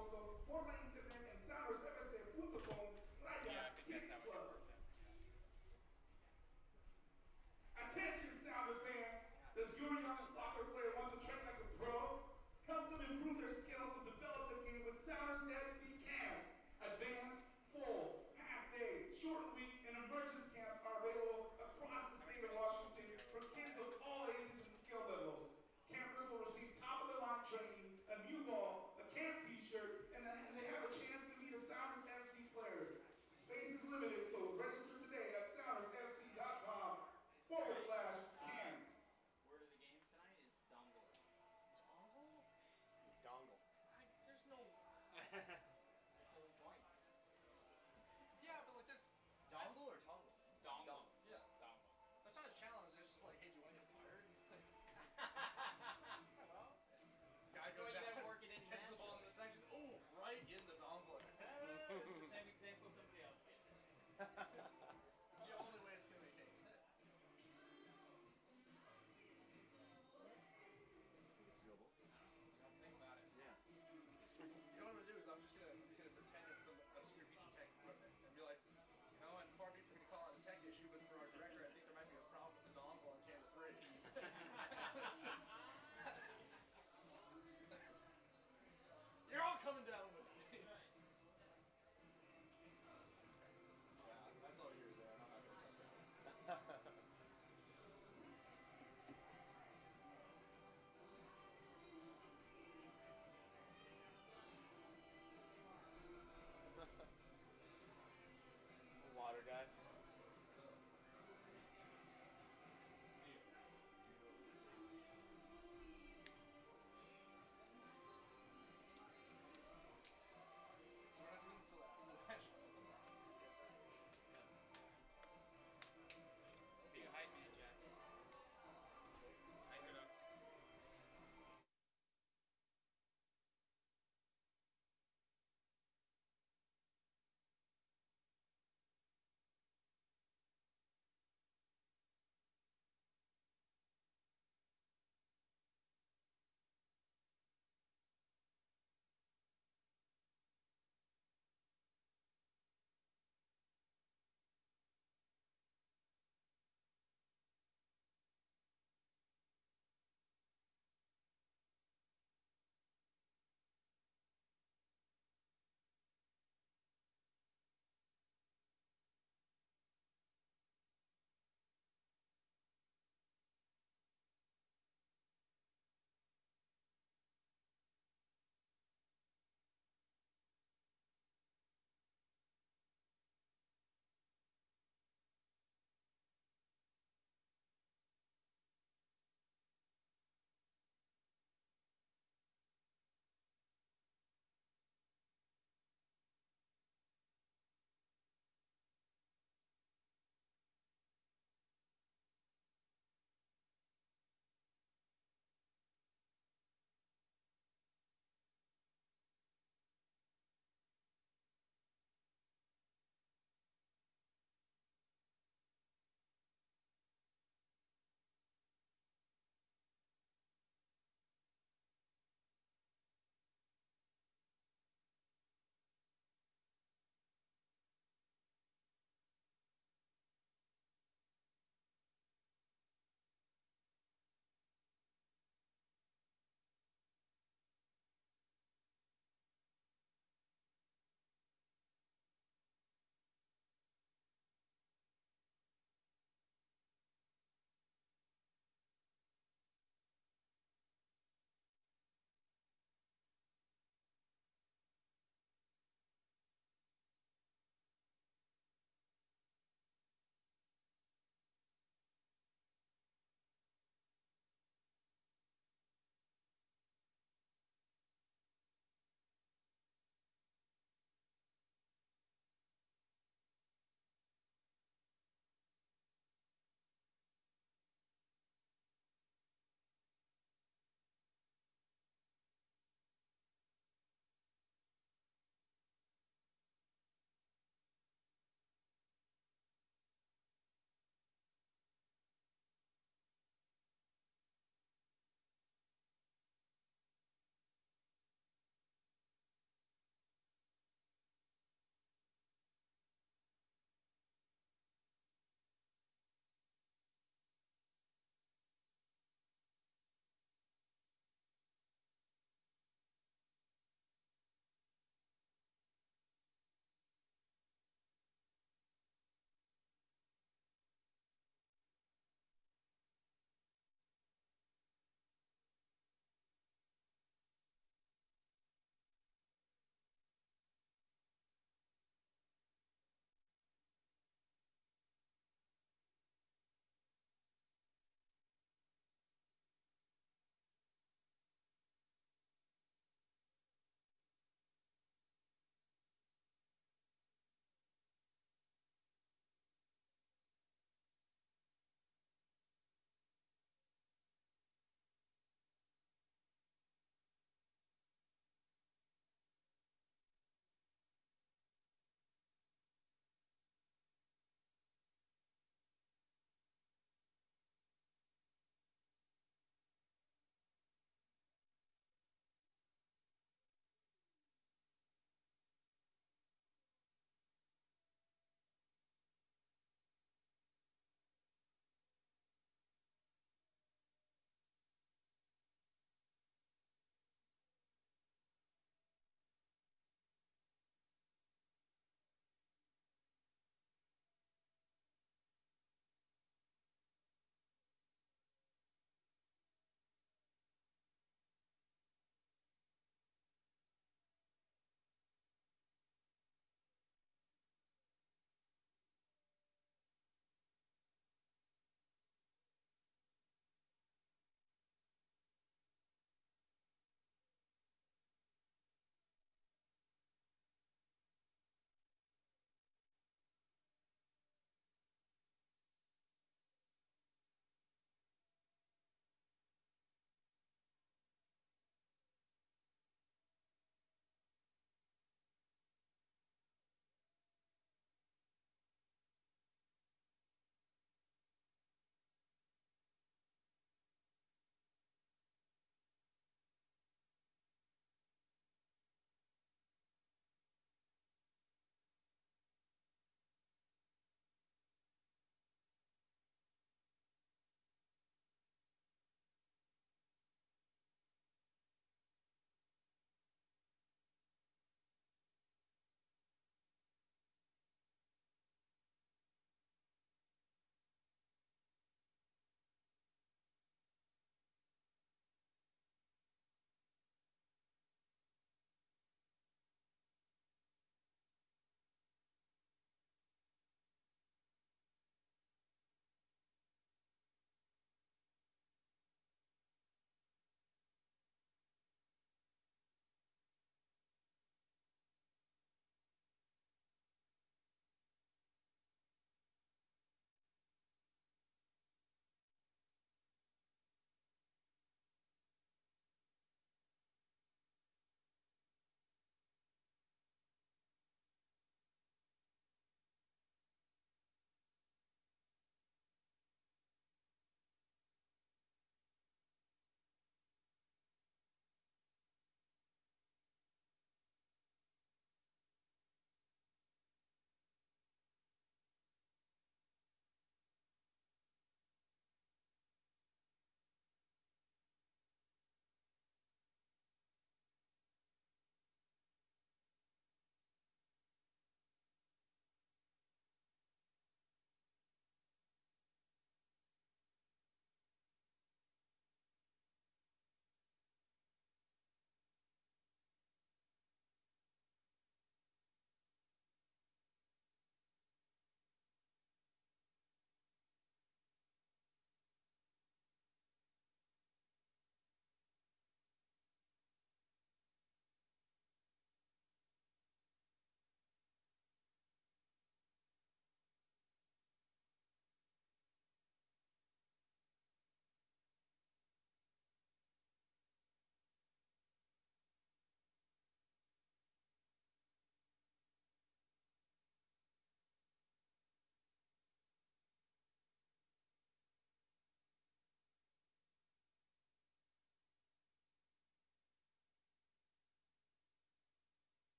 agosto por la internet en soundersfc.com Kids Club. Attention Sounders fans, does your young soccer player want to train like a pro? Help them improve their skills and develop their game with Sounders FC camps. Advanced, full, half-day, short week, and emergence camps are available across the state of Washington for kids of all ages and skill levels. Campers will receive top-of-the-line training, a new ball, a camp t-shirt, and they have a chance to meet a Sounders FC player. Space is limited, so register today at soundersfc.com/camps. Word of the game tonight is dongle. Dongle? Dongle. There's no... It's a point. Yeah, but like this... Dongle or tongle? Dongle. Yeah. Dongle. That's not a challenge, it's just like, hey, do you want to get fired? Well, Guy that's goes why you gotta down, work it in catches the ball in the section, oh, right in the dongle. It's the same example somebody else gave. It's the only way it's going to make any sense. It's doable. Don't think about it. Yeah. You know what I'm going to do is I'm just going to pretend it's some obscure piece of tech equipment and be like, you know, and far be it for me to call it a tech issue, but for our director, I think there might be a problem with the dongle on camera 3. You're all coming down with me. Yeah, that's all you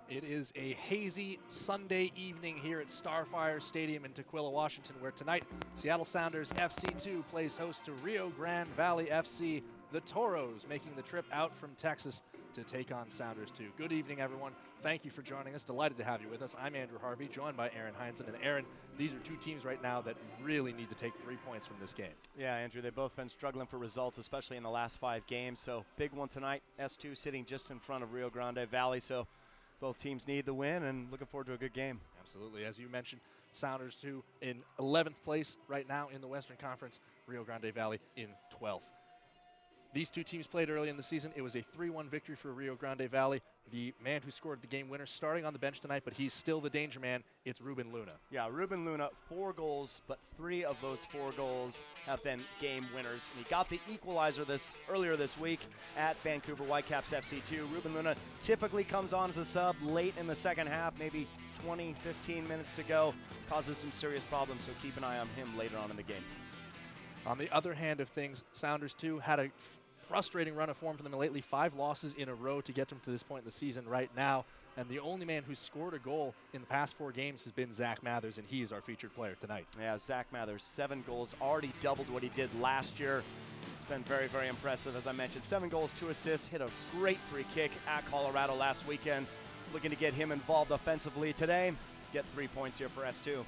It is a hazy Sunday evening here at Starfire Stadium in Tequila, Washington, where tonight Seattle Sounders FC2 plays host to Rio Grande Valley FC, the Toros, making the trip out from Texas to take on Sounders 2. Good evening, everyone. Thank you for joining us. Delighted to have you with us. I'm Andrew Harvey, joined by Aaron Heinzen. And Aaron, these are two teams right now that really need to take 3 points from this game. Yeah, Andrew, they've both been struggling for results, especially in the last 5 games. So big one tonight. S2 sitting just in front of Rio Grande Valley. So both teams need the win, and looking forward to a good game. Absolutely. As you mentioned, Sounders 2 in 11th place right now in the Western Conference, Rio Grande Valley in 12th. These two teams played early in the season. It was a 3-1 victory for Rio Grande Valley. The man who scored the game winner starting on the bench tonight, but he's still the danger man. It's Ruben Luna. Yeah, Ruben Luna, 4 goals, but 3 of those 4 goals have been game winners. And he got the equalizer earlier this week at Vancouver Whitecaps FC2. Ruben Luna typically comes on as a sub late in the second half, maybe 20, 15 minutes to go. Causes some serious problems, so keep an eye on him later on in the game. On the other hand of things, Sounders 2 had a frustrating run of form for them lately. 5 losses in a row to get them to this point in the season right now. And the only man who's scored a goal in the past 4 games has been Zach Mathers, and he is our featured player tonight. Yeah, Zach Mathers, 7 goals, already doubled what he did last year. It's been very, very impressive. As I mentioned, 7 goals, 2 assists, hit a great free kick at Colorado last weekend. Looking to get him involved offensively today. Get 3 points here for S2.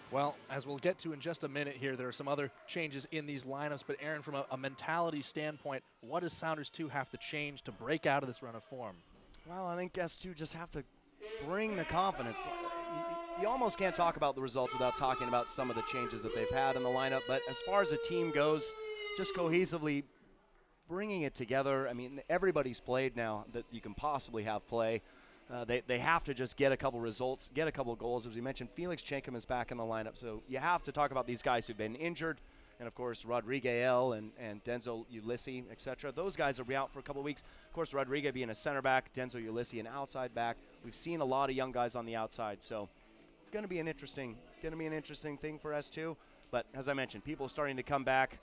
Well, as we'll get to in just a minute here, there are some other changes in these lineups. But, Aaron, from a mentality standpoint, what does Sounders 2 have to change to break out of this run of form? Well, I think S2 just have to bring the confidence. You almost can't talk about the results without talking about some of the changes that they've had in the lineup. But as far as the team goes, just cohesively bringing it together. I mean, everybody's played now that you can possibly have play. They have to just get a couple results, get a couple goals. As we mentioned, Felix Chenkum is back in the lineup. So you have to talk about these guys who've been injured. And, of course, Rodriguez and Denzel Ulysses, etc. Those guys will be out for a couple weeks. Of course, Rodriguez being a center back, Denzel Ulysses an outside back. We've seen a lot of young guys on the outside. So it's going to be an interesting thing for S2. But, as I mentioned, people are starting to come back.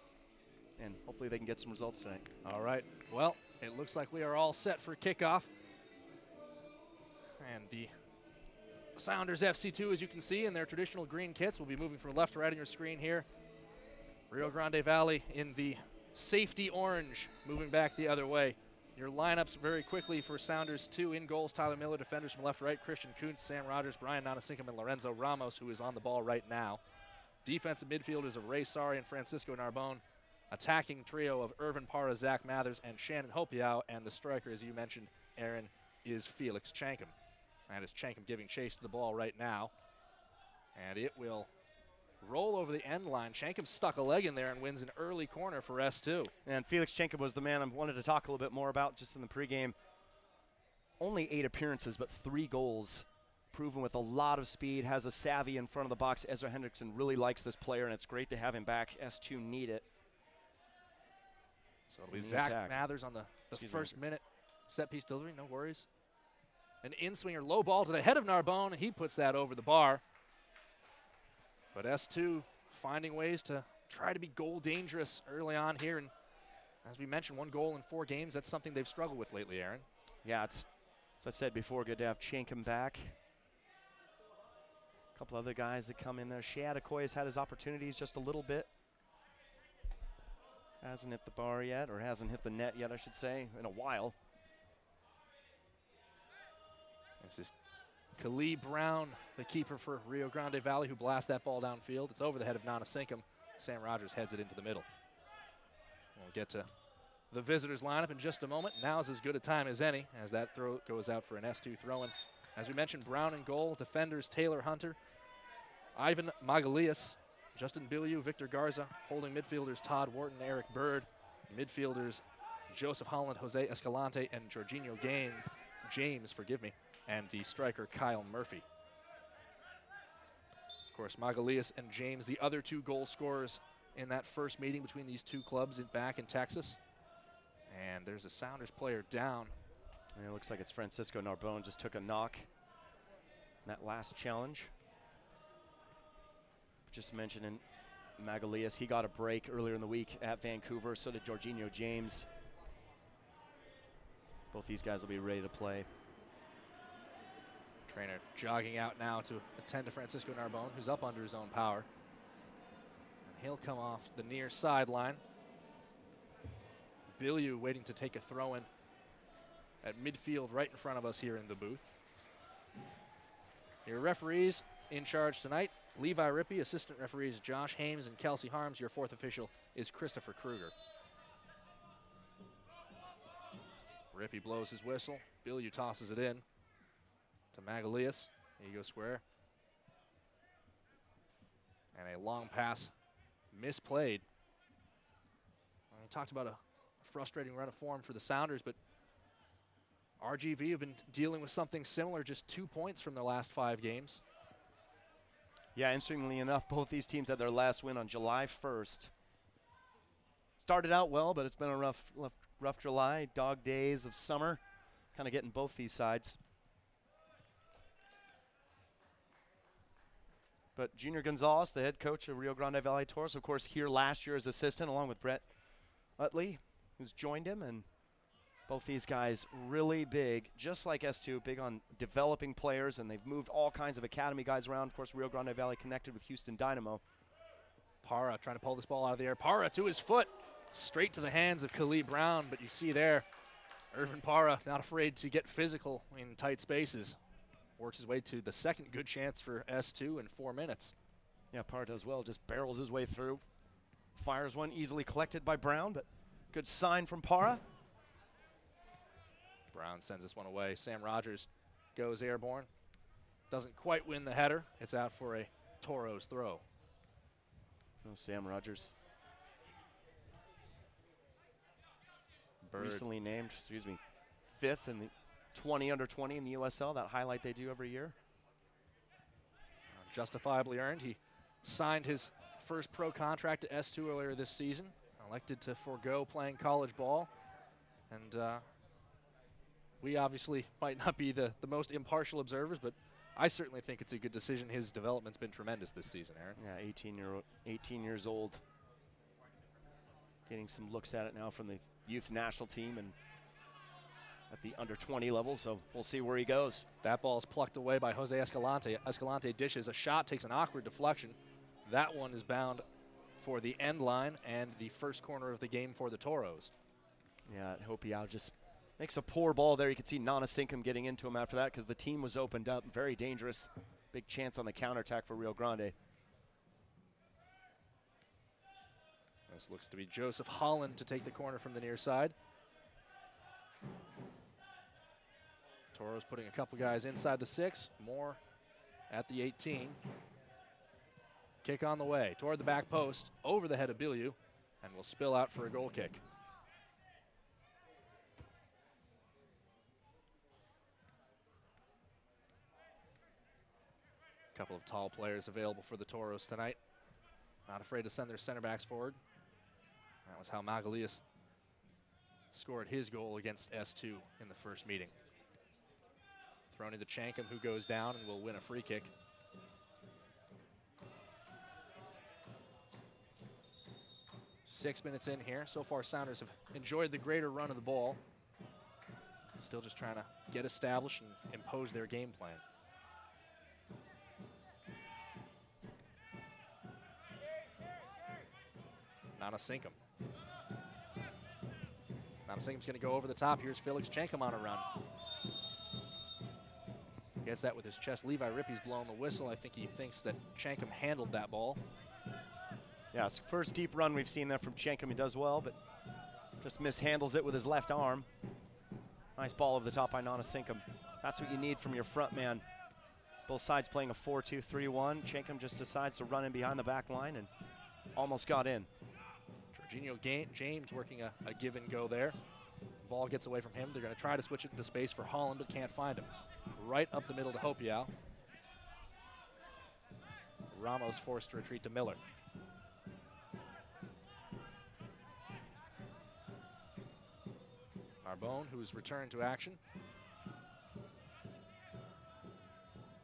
And hopefully they can get some results tonight. All right. Well, it looks like we are all set for kickoff. And the Sounders FC2, as you can see, in their traditional green kits, will be moving from left to right on your screen here. Rio Grande Valley in the safety orange, moving back the other way. Your lineups very quickly for Sounders 2. In goals, Tyler Miller. Defenders from left to right, Christian Kuntz, Sam Rogers, Brian Nanasinkum, and Lorenzo Ramos, who is on the ball right now. Defensive midfielders of Ray Sari and Francisco Narbone. Attacking trio of Irvin Parra, Zach Mathers, and Shannon Hopiau. And the striker, as you mentioned, Aaron, is Felix Chenkum. And it's Chenkum giving chase to the ball right now. And it will roll over the end line. Chenkum stuck a leg in there and wins an early corner for S2. And Felix Chenkum was the man I wanted to talk a little bit more about just in the pregame. Only 8 appearances, but 3 goals. Proven with a lot of speed, has a savvy in front of the box. Ezra Hendrickson really likes this player, and it's great to have him back. S2 need it. So it'll be Zach Mathers on the first minute. Set piece delivery, no worries. An in-swinger low ball to the head of Narbone, and he puts that over the bar. But S2 finding ways to try to be goal dangerous early on here. And as we mentioned, 1 goal in 4 games. That's something they've struggled with lately, Aaron. Yeah, it's, as I said before, good to have Chenkum back. A couple other guys that come in there. Sheadakoy has had his opportunities just a little bit. Hasn't hit the bar yet, or hasn't hit the net yet, I should say, in a while. This is Khalid Brown, the keeper for Rio Grande Valley, who blasts that ball downfield. It's over the head of Nanasinkum. Sam Rogers heads it into the middle. We'll get to the visitors' lineup in just a moment. Now's as good a time as any as that throw goes out for an S2 throw-in. As we mentioned, Brown in goal. Defenders Taylor Hunter, Ivan Magalias, Justin Biliou, Victor Garza. Holding midfielders Todd Wharton, Eric Bird. Midfielders Joseph Holland, Jose Escalante, and Jorginho James, and the striker Kyle Murphy. Of course, Magalias and James, the other 2 goal scorers in that first meeting between these 2 clubs back in Texas. And there's a Sounders player down. And it looks like it's Francisco Narbone, just took a knock in that last challenge. Just mentioning Magalias, he got a break earlier in the week at Vancouver, so did Jorginho James. Both these guys will be ready to play. Trainer jogging out now to attend to Francisco Narbonne, who's up under his own power. And he'll come off the near sideline. Bilyeu waiting to take a throw in at midfield right in front of us here in the booth. Your referees in charge tonight, Levi Rippey, assistant referees Josh Hames and Kelsey Harms. Your fourth official is Christopher Kruger. Rippey blows his whistle. Bilyeu tosses it in to Magalias. There you go, square. And a long pass misplayed. We talked about a frustrating run of form for the Sounders, but RGV have been dealing with something similar, just 2 points from their last 5 games. Yeah, interestingly enough, both these teams had their last win on July 1st. Started out well, but it's been a rough July, dog days of summer, kind of getting both these sides. But Junior Gonzalez, the head coach of Rio Grande Valley Toros, of course, here last year as assistant, along with Brett Utley, who's joined him. And both these guys really big, just like S2, big on developing players, and they've moved all kinds of academy guys around. Of course, Rio Grande Valley connected with Houston Dynamo. Para trying to pull this ball out of the air. Para to his foot, straight to the hands of Khalid Brown, but you see there, Irvin Para not afraid to get physical in tight spaces. Works his way to the second good chance for S2 in 4 minutes. Yeah, Para does well, just barrels his way through. Fires one, easily collected by Brown, but good sign from Para. Brown sends this one away. Sam Rogers goes airborne. Doesn't quite win the header. It's out for a Toros throw. Oh, Sam Rogers. Bird. Recently named, 5th in the 20 under 20 in the USL, that highlight they do every year. Justifiably earned. He signed his first pro contract to S2 earlier this season. Elected to forego playing college ball. And we obviously might not be the most impartial observers, but I certainly think it's a good decision. His development's been tremendous this season, Aaron. Yeah, 18 years old. Getting some looks at it now from the youth national team and at the under 20 level, so we'll see where he goes. That ball's plucked away by Jose Escalante. Escalante dishes a shot, takes an awkward deflection. That one is bound for the end line and the first corner of the game for the Toros. Yeah, Hopiao just makes a poor ball there. You can see Nana Sinkum getting into him after that because the team was opened up. Very dangerous. Big chance on the counterattack for Rio Grande. This looks to be Joseph Holland to take the corner from the near side. Toros putting a couple guys inside the 6, more at the 18. Kick on the way toward the back post, over the head of Bilyeu, and will spill out for a goal kick. A couple of tall players available for the Toros tonight. Not afraid to send their center backs forward. That was how Magalias scored his goal against S2 in the first meeting. Thrown into Chankum, who goes down and will win a free kick. Six minutes in here. So far, Sounders have enjoyed the greater run of the ball. Still just trying to get established and impose their game plan. Nana Sinkum. Nana Sinkum's going to go over the top. Here's Felix Chankum on a run. Gets that with his chest. Levi Rippey's blowing the whistle. I think he thinks that Chankum handled that ball. Yeah, it's the first deep run we've seen there from Chankum. He does well, but just mishandles it with his left arm. Nice ball over the top by Nana Sinkum. That's what you need from your front man. Both sides playing a 4-2-3-1. Chankum just decides to run in behind the back line and almost got in. Jorginho James working a give and go there. Ball gets away from him. They're going to try to switch it into space for Holland, but can't find him. Right up the middle to Hopiao. Ramos forced to retreat to Miller. Narbonne, who's returned to action.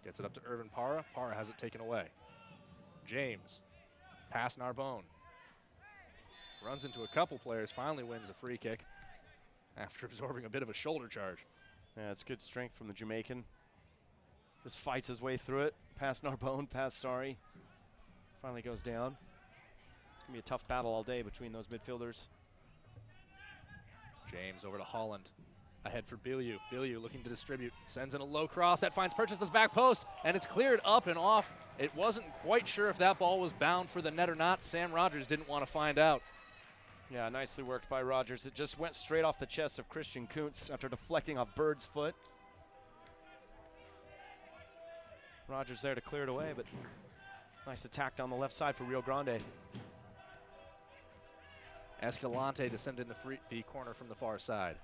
Gets it up to Irvin Para. Para has it taken away. James, pass Narbonne. Runs into a couple players, finally wins a free kick after absorbing a bit of a shoulder charge. Yeah, it's good strength from the Jamaican. Just fights his way through it. Past Narbonne, past Sari. Finally goes down. It's going to be a tough battle all day between those midfielders. James over to Holland. Ahead for Biliou. Biliou looking to distribute. Sends in a low cross. That finds Purchase at the back post, and it's cleared up and off. It wasn't quite sure if that ball was bound for the net or not. Sam Rogers didn't want to find out. Yeah, nicely worked by Rogers. It just went straight off the chest of Christian Kuntz after deflecting off Bird's foot. Rogers there to clear it away, but nice attack down the left side for Rio Grande. Escalante to send in the corner from the far side.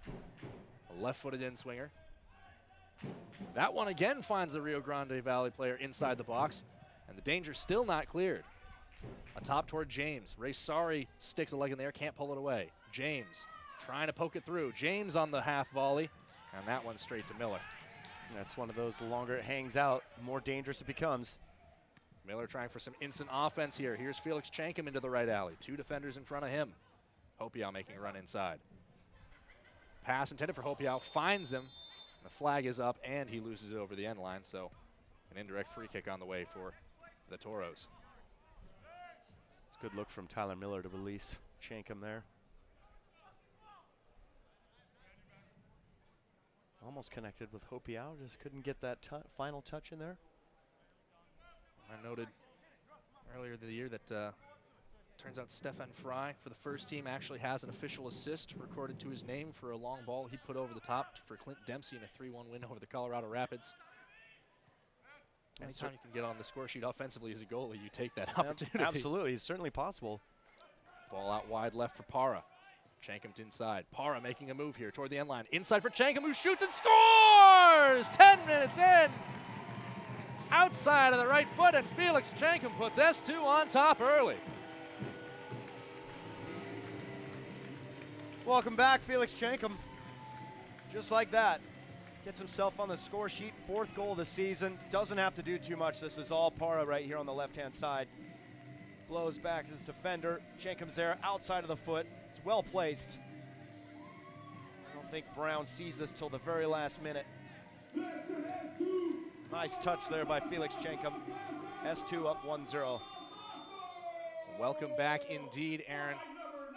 A left-footed in-swinger. That one again finds the Rio Grande Valley player inside the box, and the danger still not cleared. A top toward James. Ray Sari sticks a leg in there, can't pull it away. James trying to poke it through. James on the half volley, and that one straight to Miller. And that's one of those, the longer it hangs out, the more dangerous it becomes. Miller trying for some instant offense here. Here's Felix Chankum into the right alley. 2 defenders in front of him. Hopiau making a run inside. Pass intended for Hopiau, finds him. The flag is up, and he loses it over the end line, so an indirect free kick on the way for the Toros. It's a good look from Tyler Miller to release Chankum there. Almost connected with Hopiau, just couldn't get that final touch in there. I noted earlier in the year that turns out Stefan Fry for the first team actually has an official assist recorded to his name for a long ball he put over the top for Clint Dempsey in a 3-1 win over the Colorado Rapids. Anytime you can get on the score sheet offensively as a goalie, you take that opportunity. Absolutely, it's certainly possible. Ball out wide left for Para. Chankum inside. Para making a move here toward the end line. Inside for Chankum, who shoots and scores! 10 minutes in. Outside of the right foot, and Felix Chankum puts S2 on top early. Welcome back, Felix Chankum. Just like that. Gets himself on the score sheet. 4th goal of the season. Doesn't have to do too much. This is all Para right here on the left-hand side. Blows back his defender. Chankum's there outside of the foot. It's well placed. I don't think Brown sees this till the very last minute. Nice touch there by Felix Chankum. S2 up 1-0. Welcome back indeed, Aaron.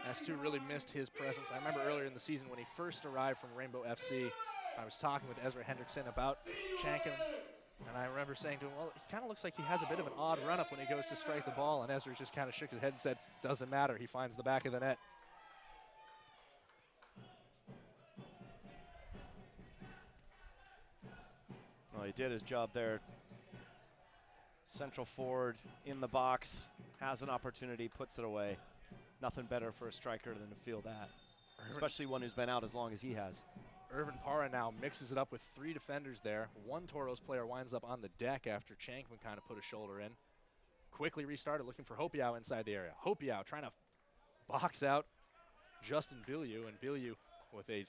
S2 really missed his presence. I remember earlier in the season when he first arrived from Rainbow FC, I was talking with Ezra Hendrickson about Chankum, and I remember saying to him, well, he kind of looks like he has a bit of an odd run-up when he goes to strike the ball, and Ezra just kind of shook his head and said, doesn't matter, he finds the back of the net. Well, he did his job there. Central forward in the box, has an opportunity, puts it away. Nothing better for a striker than to feel that, especially one who's been out as long as he has. Irvin Para now mixes it up with 3 defenders there. One Toros player winds up on the deck after Chankum kind of put a shoulder in. Quickly restarted, looking for Hopiau inside the area. Hopiau trying to box out Justin Biliou, and Biliou with a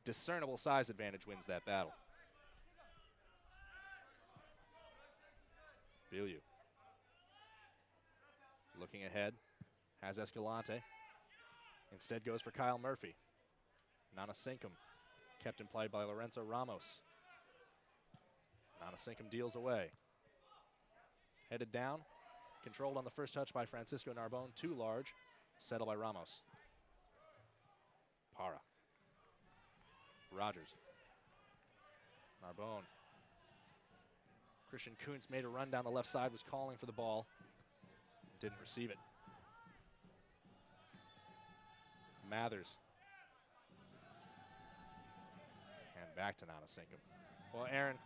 discernible size advantage wins that battle. Biliou looking ahead, has Escalante. Instead goes for Kyle Murphy. Nanasinkum kept in play by Lorenzo Ramos. Nanasinkum deals away. Headed down, controlled on the first touch by Francisco Narbonne, too large, settled by Ramos. Para. Rogers. Narbonne. Christian Kuntz made a run down the left side, was calling for the ball, didn't receive it. Mathers. And back to Nanasinkum. Well, Aaron,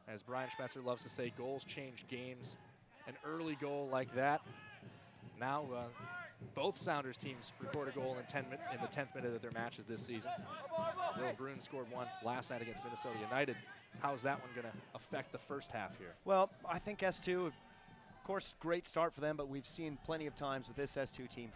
as Brian Schmetzer loves to say, goals change games. An early goal like that. Now, both Sounders teams record a goal in the 10th minute of their matches this season. Bill Bruin scored one last night against Minnesota United. How is that one going to affect the first half here? Well, I think S2, of course, great start for them, but we've seen plenty of times with this S2 team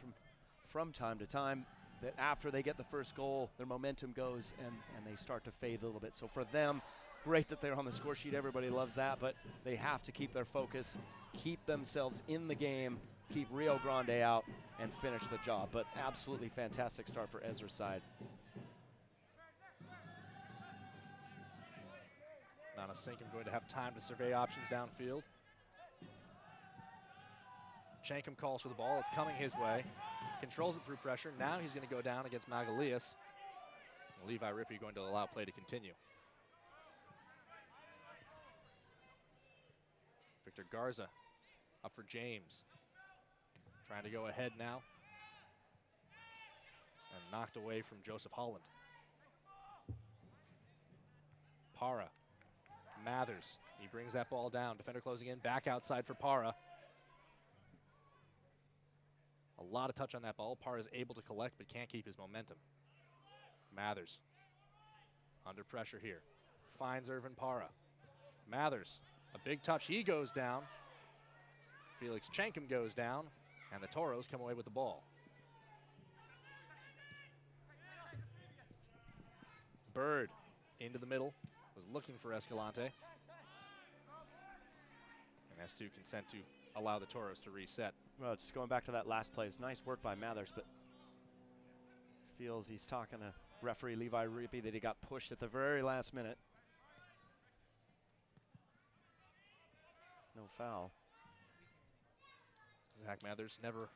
from time to time that after they get the first goal, their momentum goes and they start to fade a little bit. So for them, great that they're on the score sheet. Everybody loves that, but they have to keep their focus, keep themselves in the game, keep Rio Grande out, and finish the job. But absolutely fantastic start for Ezra's side. Nanasinkum going to have time to survey options downfield. Shankum calls for the ball. It's coming his way. Controls it through pressure. Now he's going to go down against Magalias. Levi Rippey going to allow play to continue. Victor Garza up for James. Trying to go ahead now. And knocked away from Joseph Holland. Para. Mathers. He brings that ball down. Defender closing in. Back outside for Para. A lot of touch on that ball. Para is able to collect but can't keep his momentum. Mathers. Under pressure here. Finds Irvin Para. Mathers. A big touch. He goes down. Felix Chankum goes down. And the Toros come away with the ball. Bird into the middle. Was looking for Escalante. And S2 consent to allow the Toros to reset. Well, just going back to that last play. It's nice work by Mathers, but feels he's talking to referee Levi Rippey that he got pushed at the very last minute. No foul. Zach Mathers never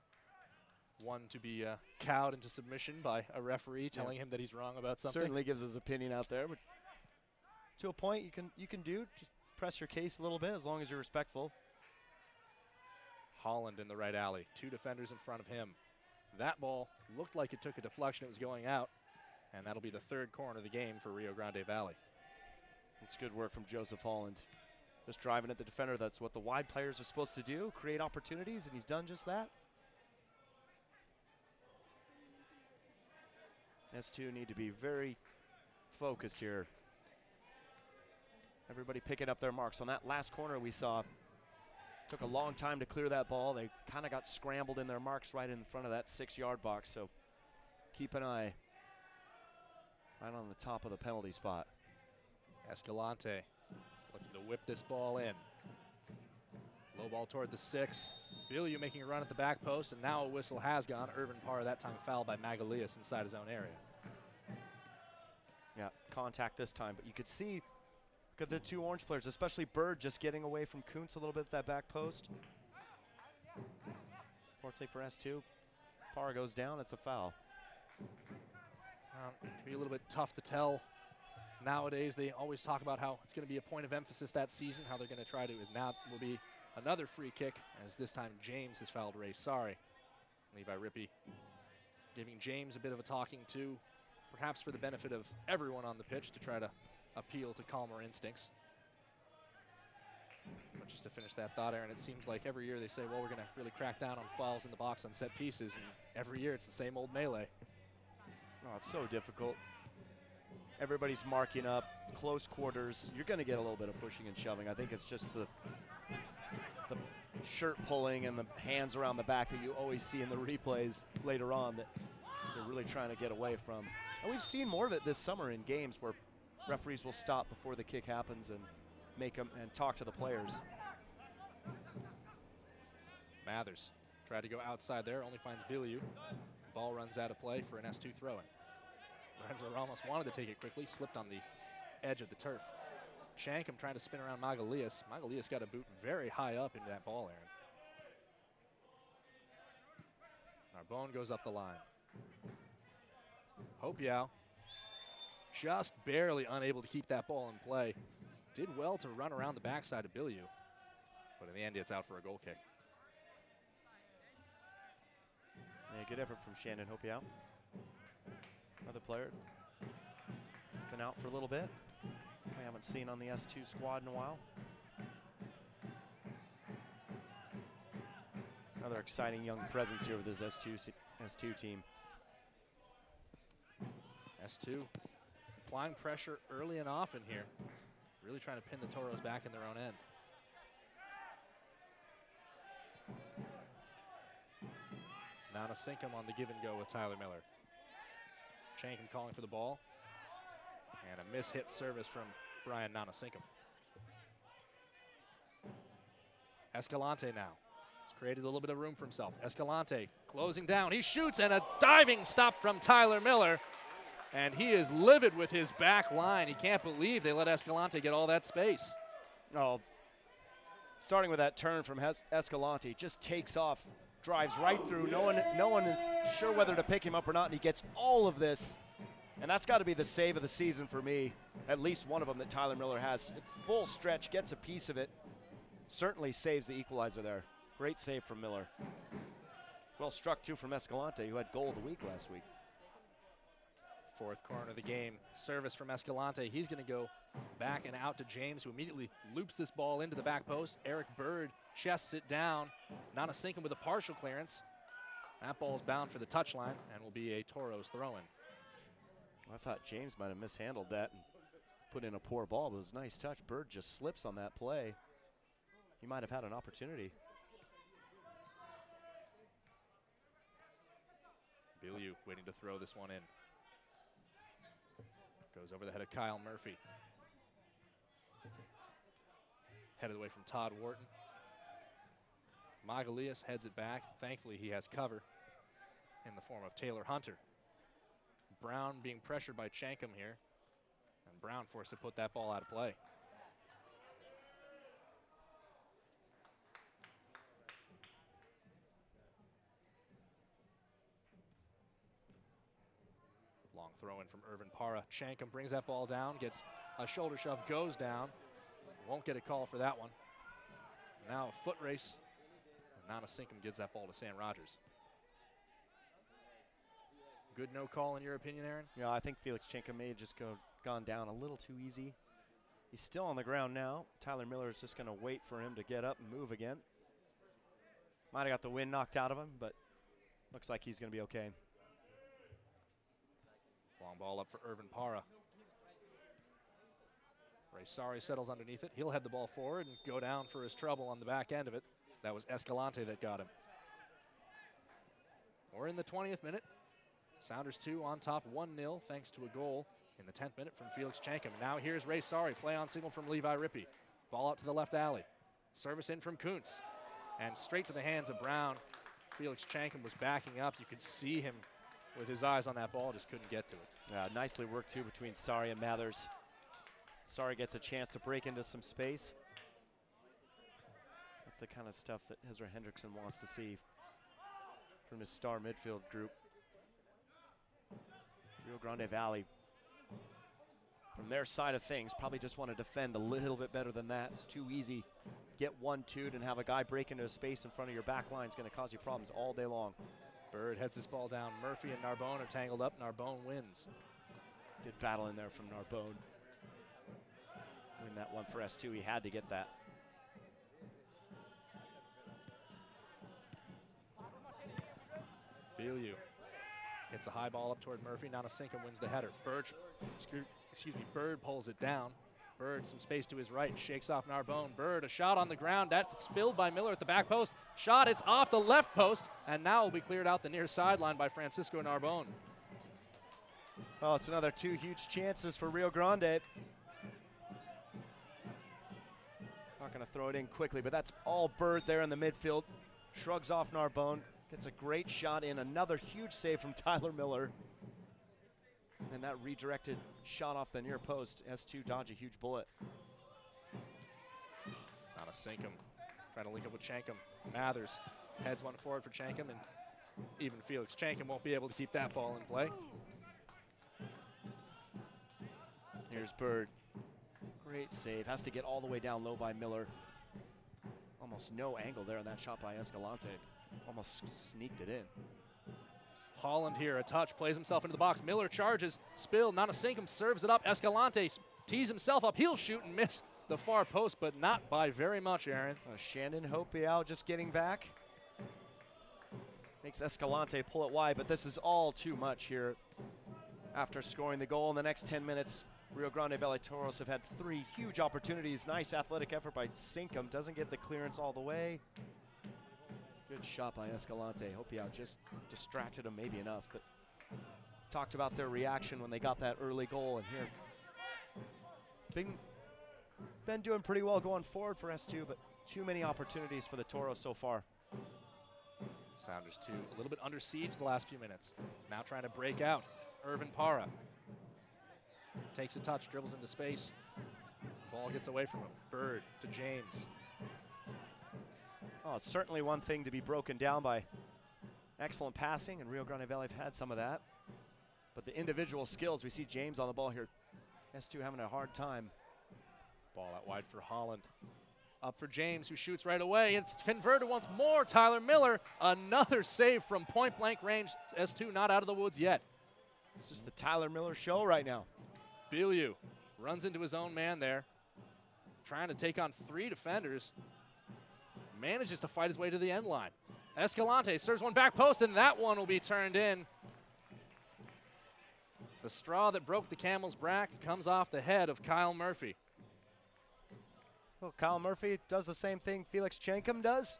one to be cowed into submission by a referee telling him that he's wrong about something. Certainly gives his opinion out there, but to a point you can do just press your case a little bit as long as you're respectful. Holland in the right alley. Two defenders in front of him. That ball looked like it took a deflection. It was going out, and that'll be the third corner of the game for Rio Grande Valley. It's good work from Joseph Holland. Just driving at the defender. That's what the wide players are supposed to do, create opportunities, and he's done just that. S2 need to be very focused here. Everybody picking up their marks. On that last corner we saw, took a long time to clear that ball. They kind of got scrambled in their marks right in front of that 6-yard box, so keep an eye right on the top of the penalty spot. Escalante looking to whip this ball in. Low ball toward the 6. Bilyeu making a run at the back post, and now a whistle has gone. Irvin Parr, that time fouled by Magalias inside his own area. Yeah, contact this time, but you could see, look at the two orange players, especially Bird just getting away from Kuntz a little bit at that back post. Fortunately for S2, Parr goes down, it's a foul. It can be a little bit tough to tell. Nowadays, they always talk about how it's going to be a point of emphasis that season, how they're going to try to, now will be another free kick, as this time James has fouled Ray Sorry. Levi Rippey giving James a bit of a talking to, perhaps for the benefit of everyone on the pitch, to try to appeal to calmer instincts. But just to finish that thought, Aaron, it seems like every year they say, well, we're going to really crack down on fouls in the box on set pieces, and every year it's the same old melee. Oh, it's so difficult. Everybody's marking up, close quarters. You're going to get a little bit of pushing and shoving. I think it's just the shirt pulling and the hands around the back that you always see in the replays later on that they're really trying to get away from. And we've seen more of it this summer in games where referees will stop before the kick happens and make them and talk to the players. Mathers tried to go outside there, only finds Bilyeu. Ball runs out of play for an S2 throw-in. Lorenzo Ramos wanted to take it quickly, slipped on the edge of the turf. Shankum trying to spin around Magalias. Magalias got a boot very high up into that ball, Aaron. Narbonne goes up the line. Hopiau just barely unable to keep that ball in play. Did well to run around the backside of Bilyeu, but in the end it's out for a goal kick. Yeah, good effort from Shannon Hopiau. Another player has been out for a little bit. We haven't seen on the S2 squad in a while. Another exciting young presence here with this S2 team. S2 applying pressure early and often here. Really trying to pin the Toros back in their own end. Nanasinkum on the give and go with Tyler Miller. Shankum calling for the ball. And a miss-hit service from Brian Nanasinkum. Escalante now. He's created a little bit of room for himself. Escalante closing down. He shoots, and a diving stop from Tyler Miller. And he is livid with his back line. He can't believe they let Escalante get all that space. Oh, starting with that turn from Escalante, just takes off, drives right through. No one is sure whether to pick him up or not, and he gets all of this. And that's got to be the save of the season for me. At least one of them that Tyler Miller has. Full stretch, gets a piece of it. Certainly saves the equalizer there. Great save from Miller. Well struck too from Escalante, who had goal of the week last week. Fourth corner of the game. Service from Escalante. He's going to go back and out to James, who immediately loops this ball into the back post. Eric Bird chests it down. Nanasinkum with a partial clearance. That ball's bound for the touchline and will be a Toros throw-in. I thought James might have mishandled that and put in a poor ball, but it was a nice touch. Bird just slips on that play. He might have had an opportunity. Biliu waiting to throw this one in. Goes over the head of Kyle Murphy. Headed away from Todd Wharton. Magalias heads it back. Thankfully, he has cover in the form of Taylor Hunter. Brown being pressured by Chankum here. And Brown forced to put that ball out of play. Long throw in from Irvin Parra. Chankum brings that ball down, gets a shoulder shove, goes down. Won't get a call for that one. Now a foot race. Nanasinkum gives that ball to San Rogers. Good no call in your opinion, Aaron? Yeah, I think Felix Chankum may have just gone down a little too easy. He's still on the ground now. Tyler Miller is just going to wait for him to get up and move again. Might have got the wind knocked out of him, but looks like he's going to be okay. Long ball up for Irvin Parra. Ray Sari settles underneath it. He'll head the ball forward and go down for his trouble on the back end of it. That was Escalante that got him. We're in the 20th minute. Sounders 2 on top 1-0 thanks to a goal in the 10th minute from Felix Chankum. Now here's Ray Sari, play on signal from Levi Rippey. Ball out to the left alley. Service in from Kuntz. And straight to the hands of Brown. Felix Chankum was backing up. You could see him with his eyes on that ball, just couldn't get to it. Yeah, nicely worked too between Sari and Mathers. Sari gets a chance to break into some space. That's the kind of stuff that Ezra Hendrickson wants to see from his star midfield group. Rio Grande Valley, from their side of things, probably just want to defend a little bit better than that. It's too easy. Get 1-2'd and have a guy break into a space in front of your back line is going to cause you problems all day long. Bird heads this ball down. Murphy and Narbonne are tangled up. Narbonne wins. Good battle in there from Narbonne. Win that one for S2. He had to get that. Biliu hits a high ball up toward Murphy. Nanasinkum wins the header. Bird pulls it down. Bird, some space to his right, shakes off Narbonne. Bird, a shot on the ground. That's spilled by Miller at the back post. Shot, it's off the left post, and now will be cleared out the near sideline by Francisco Narbonne. Oh, it's another 2 huge chances for Rio Grande. Not going to throw it in quickly, but that's all Bird there in the midfield. Shrugs off Narbonne. Gets a great shot in. Another huge save from Tyler Miller. And that redirected shot off the near post. S2 dodge a huge bullet. Nanasinkum trying to link up with Chankum. Mathers heads one forward for Chankum, and even Felix Chankum won't be able to keep that ball in play. Here's Bird. Great save. Has to get all the way down low by Miller. Almost no angle there on that shot by Escalante. Almost sneaked it in. Holland here, a touch, plays himself into the box. Miller charges, spilled. Nanasinkum serves it up. Escalante tees himself up. He'll shoot and miss the far post, but not by very much, Aaron. Shandon Hopiau just getting back. Makes Escalante pull it wide, but this is all too much here. After scoring the goal in the next 10 minutes, Rio Grande Valley Toros have had 3 huge opportunities. Nice athletic effort by Sinkum. Doesn't get the clearance all the way. Good shot by Escalante. Hopiau just distracted him maybe enough, but talked about their reaction when they got that early goal, and here been doing pretty well going forward for S2, but too many opportunities for the Toros so far. Sounders 2, a little bit under siege the last few minutes. Now trying to break out. Irvin Parra Takes a touch, dribbles into space. Ball gets away from him. Bird to James. Oh, it's certainly one thing to be broken down by excellent passing, and Rio Grande Valley have had some of that. But the individual skills, we see James on the ball here. S2 having a hard time. Ball out wide for Holland. Up for James, who shoots right away. It's converted once more. Tyler Miller, another save from point-blank range. S2 not out of the woods yet. It's just the Tyler Miller show right now. Bilyeu runs into his own man there, trying to take on 3 defenders. Manages to fight his way to the end line. Escalante serves one back post, and that one will be turned in. The straw that broke the camel's back comes off the head of Kyle Murphy. Well, Kyle Murphy does the same thing Felix Chankum does.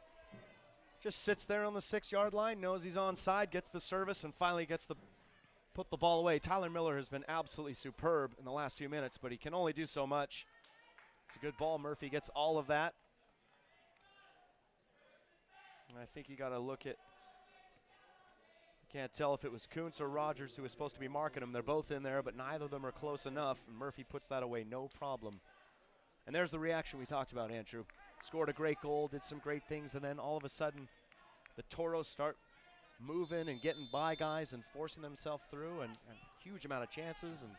Just sits there on the 6-yard line, knows he's onside, gets the service, and finally gets the put the ball away. Tyler Miller has been absolutely superb in the last few minutes, but he can only do so much. It's a good ball. Murphy gets all of that. And I think you got to look at, you can't tell if it was Kuntz or Rogers who was supposed to be marking him. They're both in there, but neither of them are close enough, and Murphy puts that away, no problem. And there's the reaction we talked about, Andrew. Scored a great goal, did some great things, and then all of a sudden the Toros start moving and getting by guys and forcing themselves through, and huge amount of chances, and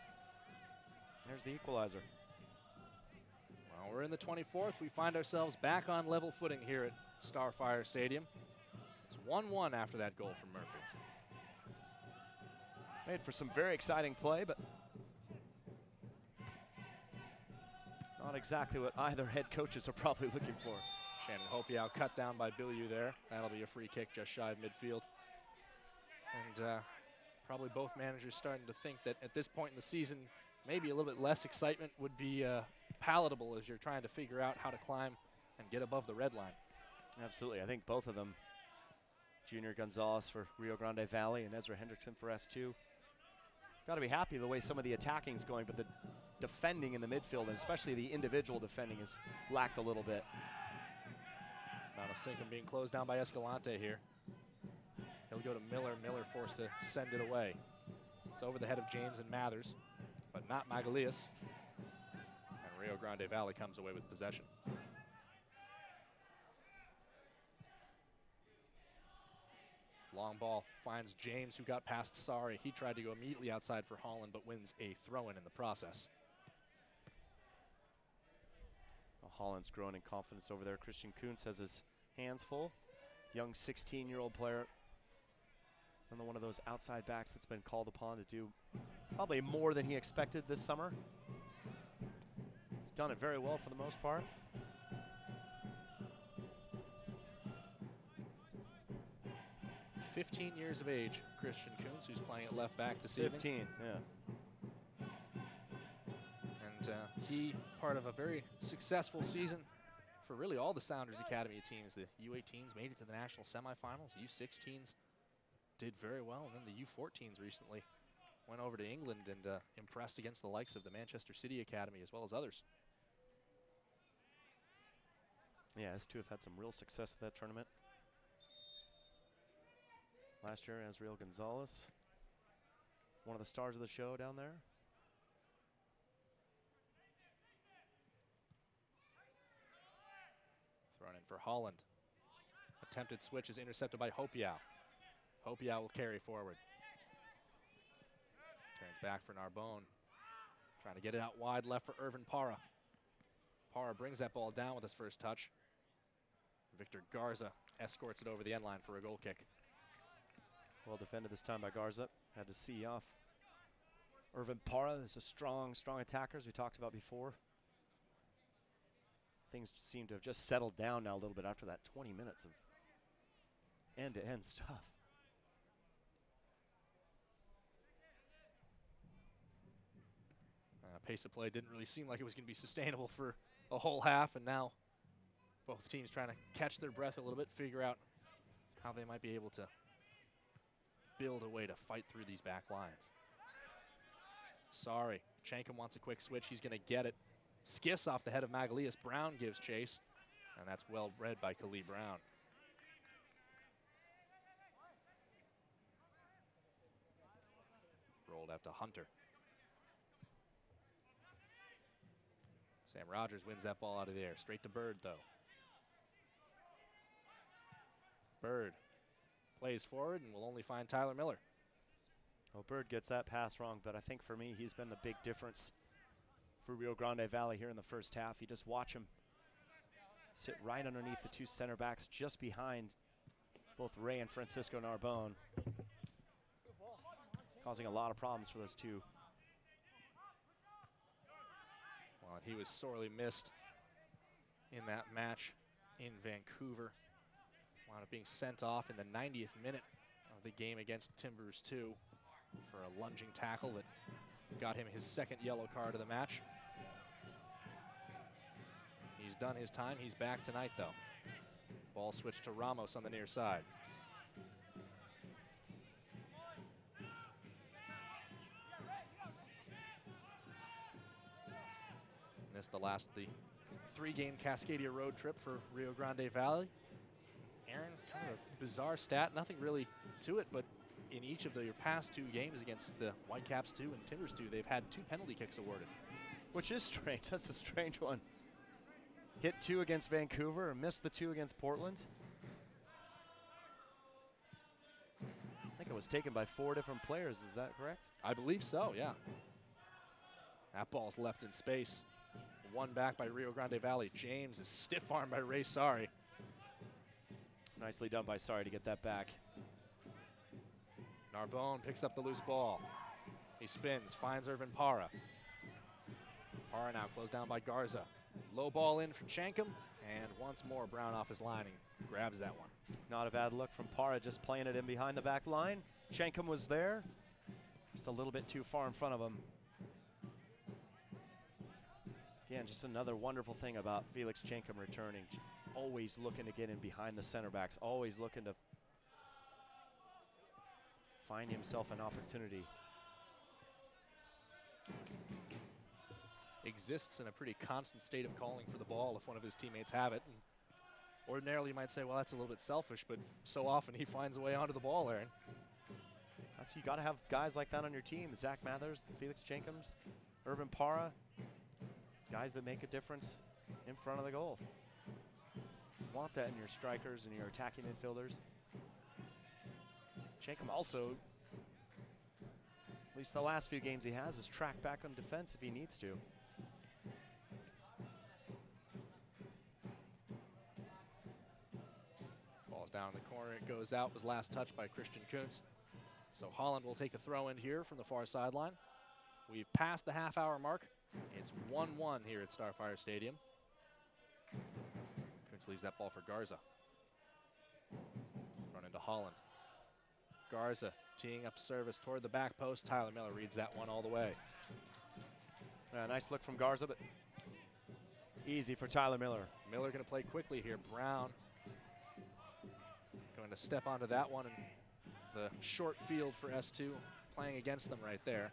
there's the equalizer. Well, we're in the 24th. We find ourselves back on level footing here at Starfire Stadium. It's 1-1 after that goal from Murphy. Made for some very exciting play, but not exactly what either head coaches are probably looking for. Shannon Hopiau cut down by Bilyeu there. That'll be a free kick just shy of midfield. And probably both managers starting to think that at this point in the season, maybe a little bit less excitement would be palatable as you're trying to figure out how to climb and get above the red line. Absolutely. I think both of them, Junior Gonzalez for Rio Grande Valley and Ezra Hendrickson for S2, got to be happy the way some of the attacking is going, but the defending in the midfield, and especially the individual defending, has lacked a little bit. Mount being closed down by Escalante here. He'll go to Miller. Miller forced to send it away. It's over the head of James and Mathers, but not Magalias. And Rio Grande Valley comes away with possession. Long ball finds James, who got past Sari. He tried to go immediately outside for Holland, but wins a throw-in in the process. Well, Holland's growing in confidence over there. Christian Kuntz has his hands full. Young 16-year-old player. Another one of those outside backs that's been called upon to do probably more than he expected this summer. He's done it very well for the most part. "15 years of age, Christian Kuntz, who's playing at left back this evening. 15, yeah. And he part of a very successful season for really all the Sounders Academy teams. The U18s made it to the national semifinals. The U16s did very well, and then the U14s recently went over to England and impressed against the likes of the Manchester City Academy as well as others. Yeah, S2 have had some real success at that tournament. Last year, Azriel Gonzalez, one of the stars of the show down there. Thrown in for Holland. Attempted switch is intercepted by Hopiau. Hopiau will carry forward. Turns back for Narbonne. Trying to get it out wide left for Irvin Parra. Parra brings that ball down with his first touch. Victor Garza escorts it over the end line for a goal kick. Well defended this time by Garza. Had to see off Irvin Parra. Is a strong attacker, as we talked about before. Things seem to have just settled down now a little bit after that 20 minutes of end-to-end stuff. Pace of play didn't really seem like it was going to be sustainable for a whole half, and now both teams trying to catch their breath a little bit, figure out how they might be able to build a way to fight through these back lines. Sorry, Chankum wants a quick switch. He's going to get it. Skiffs off the head of Magalias. Brown gives chase, and that's well read by Khalid Brown. Rolled out to Hunter. Sam Rogers wins that ball out of the air. Straight to Bird, though. Bird plays forward and will only find Tyler Miller. Well, Bird gets that pass wrong, but I think for me, he's been the big difference for Rio Grande Valley here in the first half. You just watch him sit right underneath the two center backs, just behind both Ray and Francisco Narbonne, causing a lot of problems for those two. Well, and he was sorely missed in that match in Vancouver. Wound up being sent off in the 90th minute of the game against Timbers 2 for a lunging tackle that got him his second yellow card of the match. He's done his time. He's back tonight, though. Ball switched to Ramos on the near side. This is the last of the three-game Cascadia road trip for Rio Grande Valley. Aaron, kind of a bizarre stat, nothing really to it, but in each of their past two games against the Whitecaps 2 and Timbers 2, they've had 2 penalty kicks awarded. Which is strange. That's a strange one. Hit 2 against Vancouver and missed the 2 against Portland. I think it was taken by 4 different players. Is that correct? I believe so, yeah. That ball's left in space. One back by Rio Grande Valley. James is stiff-armed by Ray Sari. Nicely done by Sari to get that back. Narbonne picks up the loose ball. He spins, finds Irvin Parra. Parra now closed down by Garza. Low ball in for Chankum, and once more Brown off his line and grabs that one. Not a bad look from Parra, just playing it in behind the back line. Chankum was there, just a little bit too far in front of him. Again, just another wonderful thing about Felix Chankum returning. Always looking to get in behind the center backs, always looking to find himself an opportunity. Exists in a pretty constant state of calling for the ball if one of his teammates have it. And ordinarily you might say, well, that's a little bit selfish, but so often he finds a way onto the ball, Aaron. That's, you got to have guys like that on your team. Zach Mathers, Felix Chankums, Irvin Parra, guys that make a difference in front of the goal. You want that in your strikers and your attacking midfielders. Chankum also, at least the last few games he has, is tracked back on defense if he needs to. Ball's down in the corner, it goes out, was last touched by Christian Kuntz. So Holland will take a throw in here from the far sideline. We've passed the half-hour mark. It's 1-1 here at Starfire Stadium. Kuntz leaves that ball for Garza. Run into Holland. Garza teeing up service toward the back post. Tyler Miller reads that one all the way. Nice look from Garza, but easy for Tyler Miller. Miller going to play quickly here. Brown going to step onto that one, and the short field for S2 playing against them right there.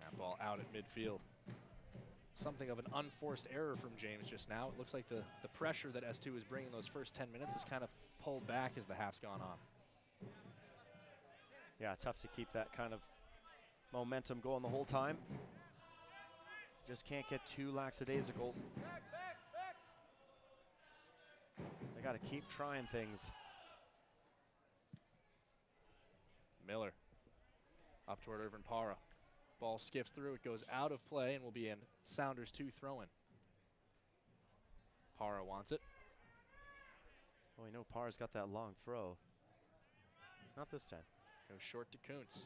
That ball out at midfield. Something of an unforced error from James just now. It looks like the pressure that S2 is bringing those first 10 minutes is kind of pulled back as the half's gone on. Yeah, tough to keep that kind of momentum going the whole time. Just can't get too lackadaisical. They got to keep trying things. Miller up toward Irvin Parra. Ball skips through, it goes out of play and will be in Sounders 2 throw-in. Parra wants it. Oh, you know Parra's got that long throw. Not this time. Goes short to Kuntz.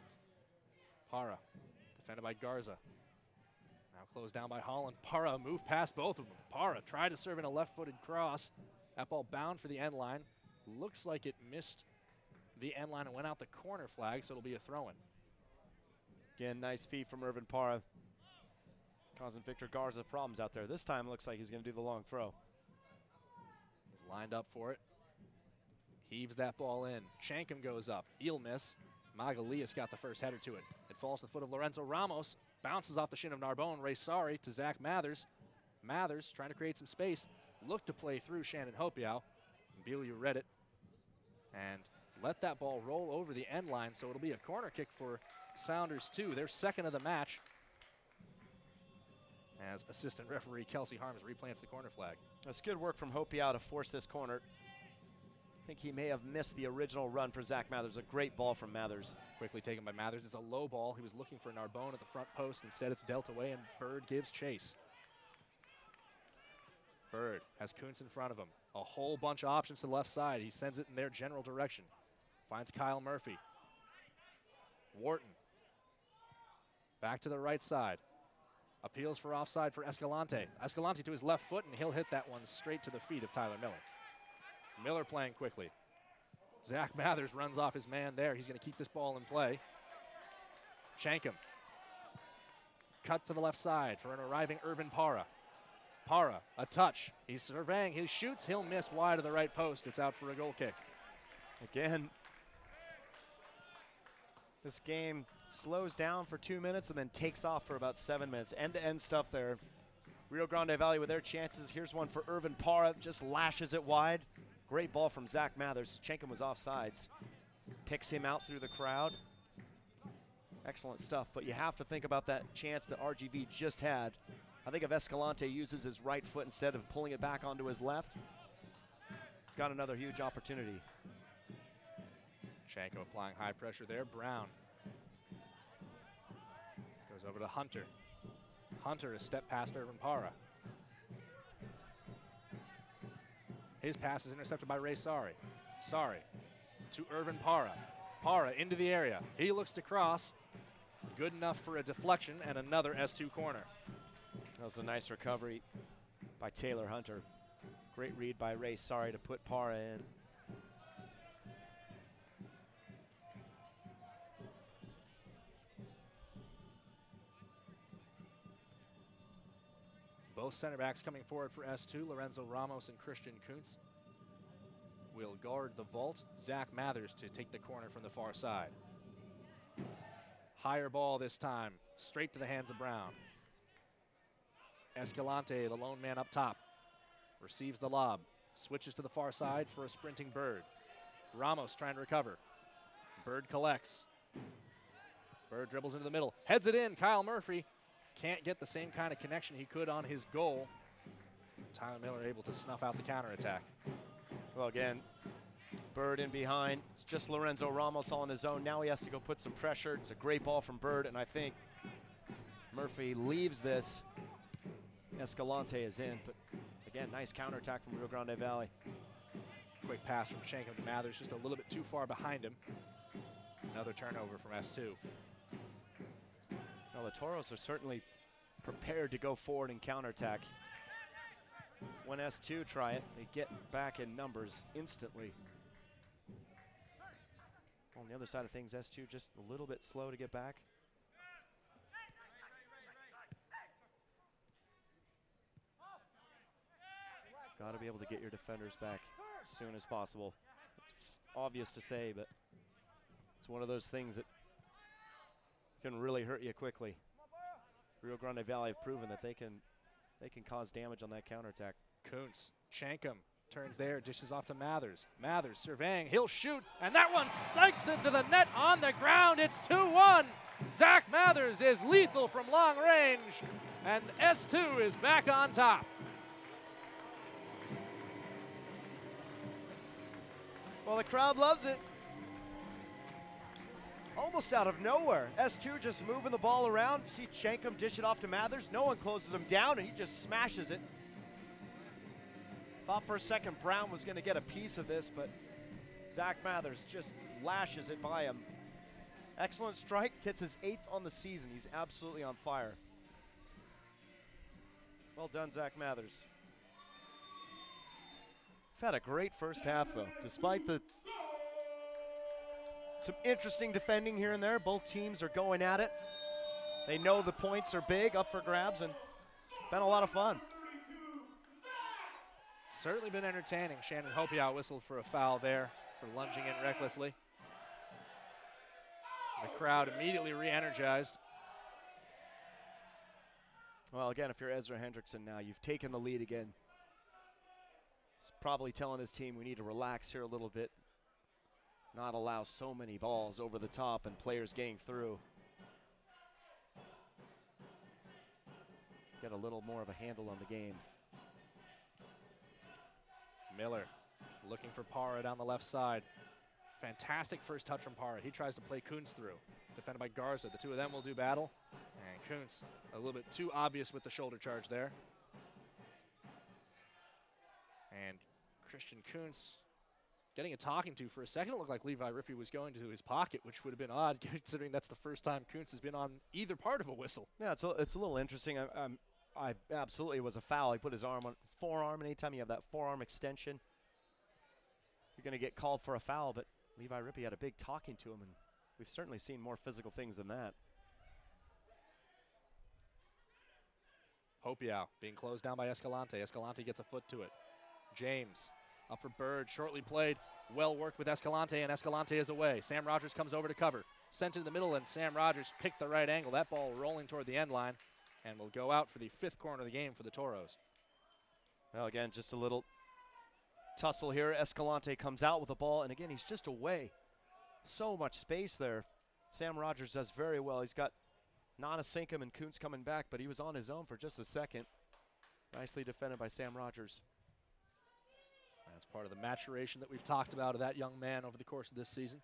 Parra, defended by Garza. Now closed down by Holland. Parra moved past both of them. Parra tried to serve in a left-footed cross. That ball bound for the end line. Looks like it missed the end line and went out the corner flag, so it'll be a throw-in. Again, nice feed from Irvin Parra, causing Victor Garza problems out there. This time it looks like he's going to do the long throw. He's lined up for it. Heaves that ball in. Chankum goes up. He'll miss. Magalias got the first header to it. It falls to the foot of Lorenzo Ramos. Bounces off the shin of Narbonne. Ray Sari to Zach Mathers. Mathers trying to create some space. Looked to play through Shannon Hopiau. Belia read it. And let that ball roll over the end line, so it'll be a corner kick for Sounders 2, their second of the match, as assistant referee Kelsey Harms replants the corner flag. That's good work from Hopiau to force this corner. I think he may have missed the original run for Zach Mathers. A great ball from Mathers. Quickly taken by Mathers. It's a low ball. He was looking for Narbonne at the front post. Instead, it's dealt away, and Bird gives chase. Bird has Kuntz in front of him. A whole bunch of options to the left side. He sends it in their general direction. Finds Kyle Murphy. Wharton. Back to the right side. Appeals for offside for Escalante. Escalante to his left foot, and he'll hit that one straight to the feet of Tyler Miller. Miller playing quickly. Zach Mathers runs off his man there. He's going to keep this ball in play. Shankham. Cut to the left side for an arriving Irvin Parra. Parra, a touch. He's surveying. He shoots. He'll miss wide of the right post. It's out for a goal kick. Again, this game slows down for 2 minutes and then takes off for about 7 minutes. End-to-end stuff there. Rio Grande Valley with their chances. Here's one for Irvin Parra. Just lashes it wide. Great ball from Zach Mathers. Schenken was offsides. Picks him out through the crowd. Excellent stuff, but you have to think about that chance that RGV just had. I think if Escalante uses his right foot instead of pulling it back onto his left, he's got another huge opportunity. Shanko applying high pressure there. Brown goes over to Hunter. Hunter is step past Irvin Parra. His pass is intercepted by Ray Sari. Sari to Irvin Parra. Parra into the area. He looks to cross. Good enough for a deflection and another S2 corner. That was a nice recovery by Taylor Hunter. Great read by Ray Sari to put Parra in. Both center backs coming forward for S2, Lorenzo Ramos and Christian Kuntz will guard the vault. Zach Mathers to take the corner from the far side. Higher ball this time, straight to the hands of Brown. Escalante, the lone man up top, receives the lob, switches to the far side for a sprinting Bird. Ramos trying to recover. Bird collects. Bird dribbles into the middle, heads it in. Kyle Murphy can't get the same kind of connection he could on his goal. Tyler Miller able to snuff out the counterattack. Well, again, Bird in behind. It's just Lorenzo Ramos all on his own. Now he has to go put some pressure. It's a great ball from Bird, and I think Murphy leaves this. Escalante is in, but again, nice counterattack from Rio Grande Valley. Quick pass from Shankham to Mathers, just a little bit too far behind him. Another turnover from S2. Well, the Toros are certainly prepared to go forward and counterattack. So when S2 try it, they get back in numbers instantly. On the other side of things, S2 just a little bit slow to get back. Got to be able to get your defenders back as soon as possible. It's obvious to say, but it's one of those things that can really hurt you quickly. Rio Grande Valley have proven that they can cause damage on that counterattack. Kuntz, Shankham turns there, dishes off to Mathers. Mathers surveying, he'll shoot, and that one stakes into the net on the ground. It's 2-1. Zach Mathers is lethal from long range, and S2 is back on top. Well, the crowd loves it. Almost out of nowhere. S2 just moving the ball around. You see Shankham dish it off to Mathers. No one closes him down, and he just smashes it. Thought for a second Brown was going to get a piece of this, but Zach Mathers just lashes it by him. Excellent strike. Gets his 8th on the season. He's absolutely on fire. Well done, Zach Mathers. We've had a great first half, though. Despite some interesting defending here and there. Both teams are going at it. They know the points are big, up for grabs, and been a lot of fun. Certainly been entertaining. Shannon Hopiau whistled for a foul there for lunging in recklessly. The crowd immediately re-energized. Well, again, if you're Ezra Hendrickson now, you've taken the lead again. He's probably telling his team we need to relax here a little bit. not allow so many balls over the top and players getting through. Get a little more of a handle on the game. Miller looking for Parra down the left side. Fantastic first touch from Parra. He tries to play Kuntz through. Defended by Garza. The two of them will do battle. And Kuntz a little bit too obvious with the shoulder charge there. And Christian Kuntz getting a talking to. For a second, it looked like Levi Rippey was going to his pocket, which would have been odd considering that's the first time Kuntz has been on either part of a whistle. Yeah, it's a little interesting. I absolutely was a foul. He put his arm on his forearm, and anytime you have that forearm extension, you're going to get called for a foul. But Levi Rippey had a big talking to him, and we've certainly seen more physical things than that. Hopiau being closed down by Escalante. Escalante gets a foot to it. James up for Bird, shortly played, well worked with Escalante, and Escalante is away. Sam Rogers comes over to cover. Sent into the middle, and Sam Rogers picked the right angle. That ball rolling toward the end line, and will go out for the 5th corner of the game for the Toros. Well, again, just a little tussle here. Escalante comes out with the ball, and again, he's just away. So much space there. Sam Rogers does very well. He's got Nana Sinkum and Kuntz coming back, but he was on his own for just a second. Nicely defended by Sam Rogers. That's part of the maturation that we've talked about of that young man over the course of this season.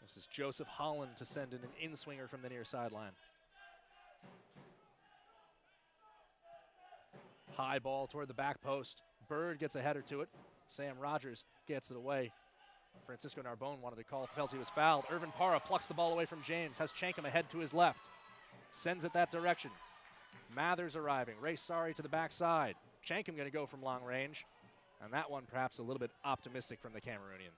This is Joseph Holland to send in an in-swinger from the near sideline. High ball toward the back post. Bird gets a header to it. Sam Rogers gets it away. Francisco Narbonne wanted to call. Felt he was fouled. Irvin Parra plucks the ball away from James. Has Chankum ahead to his left. Sends it that direction. Mathers arriving. Ray Sari to the backside. Chankum going to go from long range. And that one perhaps a little bit optimistic from the Cameroonian.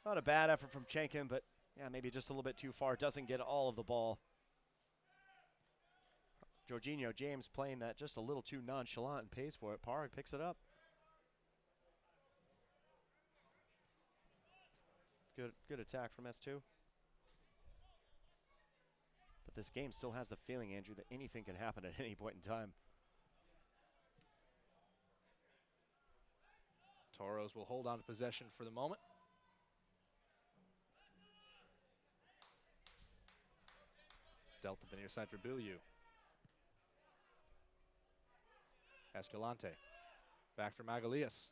Not a bad effort from Chankum, but yeah, maybe just a little bit too far. Doesn't get all of the ball. Jorginho James playing that just a little too nonchalant and pays for it. Parra picks it up. Good attack from S2. But this game still has the feeling, Andrew, that anything can happen at any point in time. Toros will hold on to possession for the moment. Dealt to the near side for Biliou. Escalante. Back for Magalias.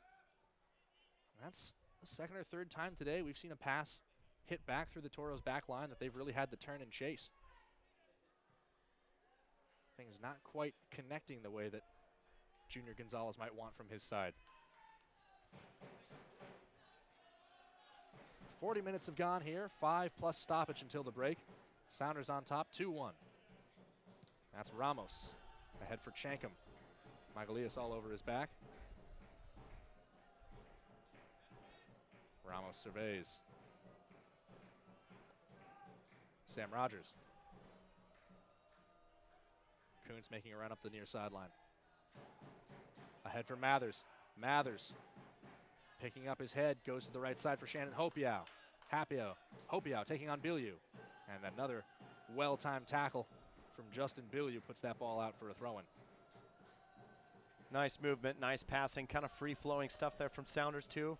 That's the second or third time today we've seen a pass hit back through the Toros back line that they've really had to turn and chase. Things not quite connecting the way that Junior Gonzalez might want from his side. 40 minutes have gone here, 5+ stoppage until the break. Sounders on top, 2-1. That's Ramos. Ahead for Chankum. Magalias all over his back. Ramos surveys. Sam Rogers. Kuntz making a run up the near sideline. Ahead for Mathers. Mathers picking up his head, goes to the right side for Shannon Hopiau. Hopiau taking on Biliou. And another well-timed tackle from Justin Biliou puts that ball out for a throw-in. Nice movement, nice passing, kind of free-flowing stuff there from Sounders too.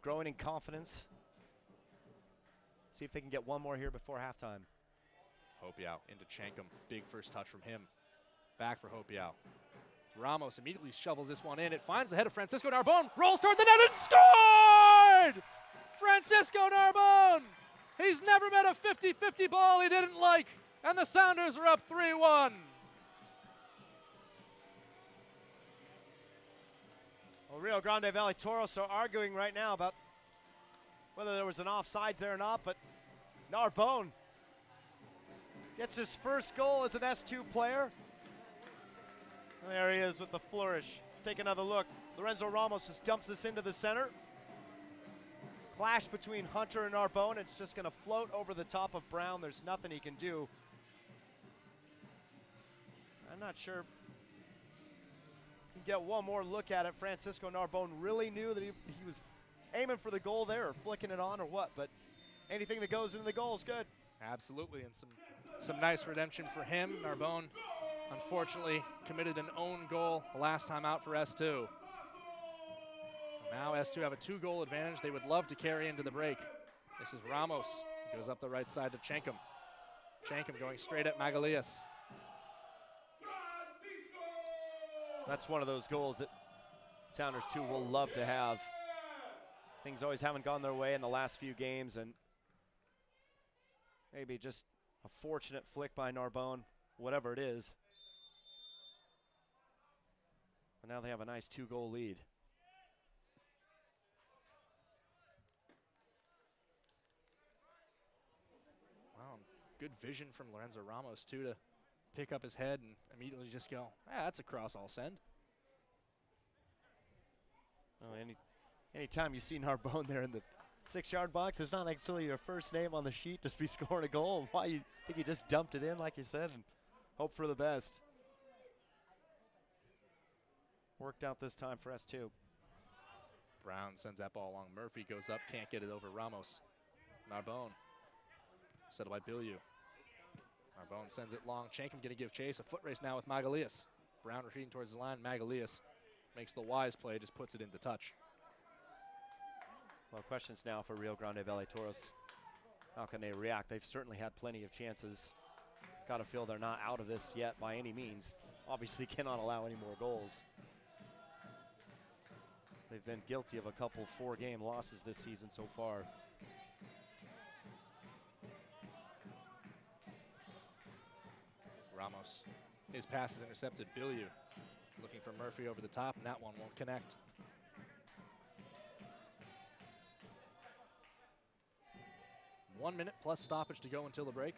Growing in confidence. See if they can get one more here before halftime. Hopiau into Chankum. Big first touch from him. Back for Hopiau. Ramos immediately shovels this one in. It finds the head of Francisco Narbonne. Rolls toward the net and scored! Francisco Narbonne! He's never met a 50-50 ball he didn't like. And the Sounders are up 3-1. Well, Rio Grande Valley Toros are arguing right now about whether there was an offsides there or not, but Narbonne gets his first goal as an S2 player. And there he is with the flourish. Let's take another look. Lorenzo Ramos just dumps this into the center. Clash between Hunter and Narbonne. It's just going to float over the top of Brown. There's nothing he can do. I'm not sure. Can get one more look at it. Francisco Narbonne really knew that he was aiming for the goal there, or flicking it on, or what. But anything that goes into the goal is good. Absolutely, and some nice redemption for him. Narbonne, unfortunately, committed an own goal last time out for S2. Now S2 have a 2-goal advantage. They would love to carry into the break. This is Ramos. He goes up the right side to Chenkum. Chenkum going straight at Magalias. That's one of those goals that Sounders 2 will love to have. Things always haven't gone their way in the last few games, and maybe just a fortunate flick by Narbonne, whatever it is. But now they have a nice 2-goal lead. Wow, good vision from Lorenzo Ramos, too, to pick up his head and immediately just go, that's a cross I'll send. Oh, anytime you see Narbonne there in the 6-yard box, it's not actually your first name on the sheet to be scoring a goal. Why, you think you just dumped it in, like you said, and hope for the best. Worked out this time for S2. Brown sends that ball along. Murphy goes up, can't get it over Ramos. Narbonne, settled by Biliou. Narbonne sends it long. Chenkum going to give chase. A foot race now with Magalias. Brown retreating towards the line. Magalias makes the wise play, just puts it into touch. Well, questions now for Rio Grande Valley Toros. How can they react? They've certainly had plenty of chances. Got to feel they're not out of this yet by any means. Obviously cannot allow any more goals. They've been guilty of a couple 4-game losses this season so far. Ramos, his pass is intercepted. Biliou looking for Murphy over the top, and that one won't connect. One minute plus stoppage to go until the break.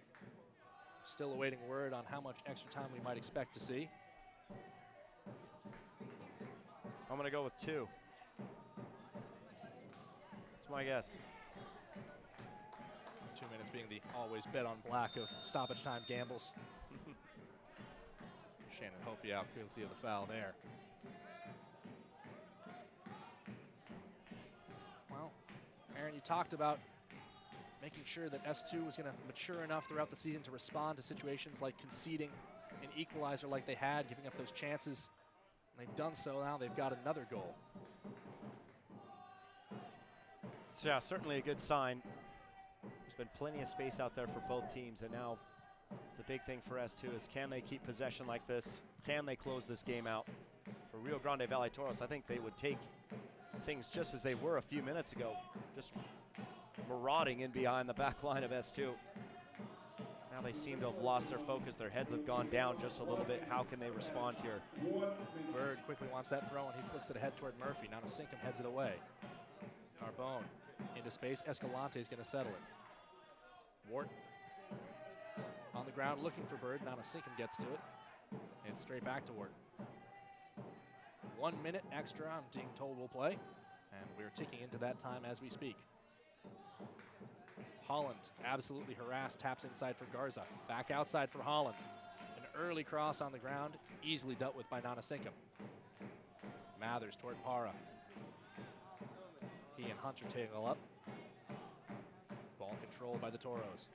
Still awaiting word on how much extra time we might expect to see. I'm going to go with 2. That's my guess. 2 minutes being the always bet on black of stoppage time gambles. Shannon Hope out guilty of the foul there. Well, Aaron, you talked about making sure that S2 was going to mature enough throughout the season to respond to situations like conceding an equalizer like they had, giving up those chances. And they've done so now. They've got another goal. So yeah, certainly a good sign. There's been plenty of space out there for both teams, and now the big thing for S2 is, can they keep possession like this? Can they close this game out? For Rio Grande Valley Toros, I think they would take things just as they were a few minutes ago, just marauding in behind the back line of S2. Now they seem to have lost their focus. Their heads have gone down just a little bit. How can they respond here? Bird quickly wants that throw, and he flicks it ahead toward Murphy. Now Sinkum heads it away. Narbonne into space. Escalante is going to settle it. Wharton on the ground looking for Bird. Now Sinkum gets to it. It's straight back to Wharton. 1 minute extra, I'm being told, we'll play. And we're ticking into that time as we speak. Holland, absolutely harassed, taps inside for Garza. Back outside for Holland. An early cross on the ground, easily dealt with by Sinkum. Mathers toward Para. He and Hunter tangle up. Ball controlled by the Toros.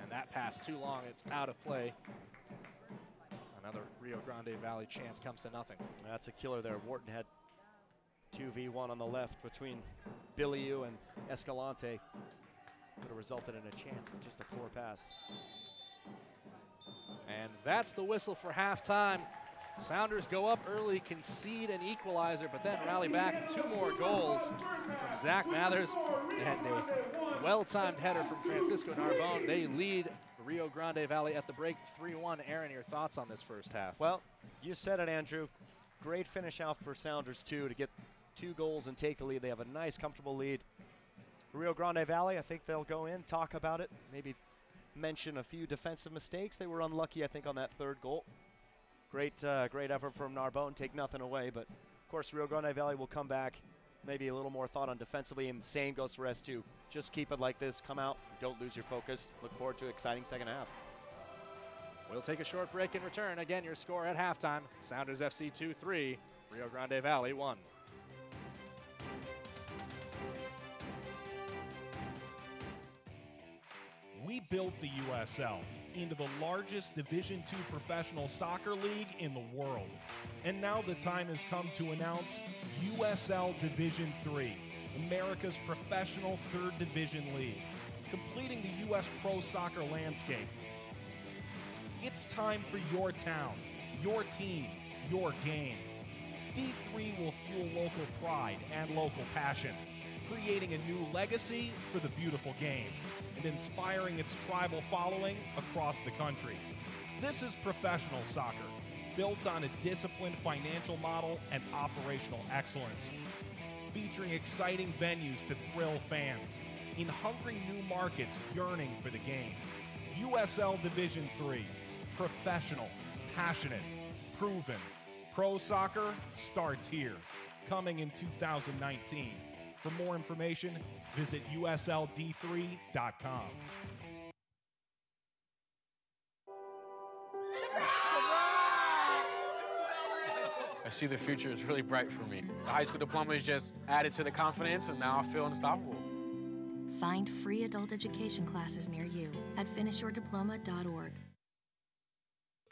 And that pass too long, it's out of play. Another Rio Grande Valley chance comes to nothing. That's a killer there. Wharton had 2v1 on the left between Biliou and Escalante. Could have resulted in a chance, but just a poor pass. And that's the whistle for halftime. Sounders go up early, concede an equalizer, but then rally back. 2 more goals from Zach Mathers and a well-timed header from Francisco Narbonne. They lead Rio Grande Valley at the break 3-1. Aaron, your thoughts on this first half? Well, you said it, Andrew. Great finish out for Sounders, too, to get 2 goals and take the lead. They have a nice, comfortable lead. Rio Grande Valley, I think they'll go in, talk about it, maybe mention a few defensive mistakes. They were unlucky, I think, on that 3rd goal. Great effort from Narbonne, take nothing away. But, of course, Rio Grande Valley will come back, maybe a little more thought on defensively, and the same goes for S2. Just keep it like this, come out, don't lose your focus. Look forward to an exciting second half. We'll take a short break and return. Again, your score at halftime, Sounders FC 2-3, Rio Grande Valley 1. We built the USL, into the largest Division II professional soccer league in the world. And now the time has come to announce USL Division III, America's professional third division league, completing the U.S. pro soccer landscape. It's time for your town, your team, your game. D3 will fuel local pride and local passion, creating a new legacy for the beautiful game and inspiring its tribal following across the country. This is professional soccer, built on a disciplined financial model and operational excellence, featuring exciting venues to thrill fans, in hungry new markets yearning for the game. USL Division III, professional, passionate, proven. Pro soccer starts here, coming in 2019. For more information, visit usld3.com. I see the future is really bright for me. The high school diploma is just added to the confidence, and now I feel unstoppable. Find free adult education classes near you at finishyourdiploma.org.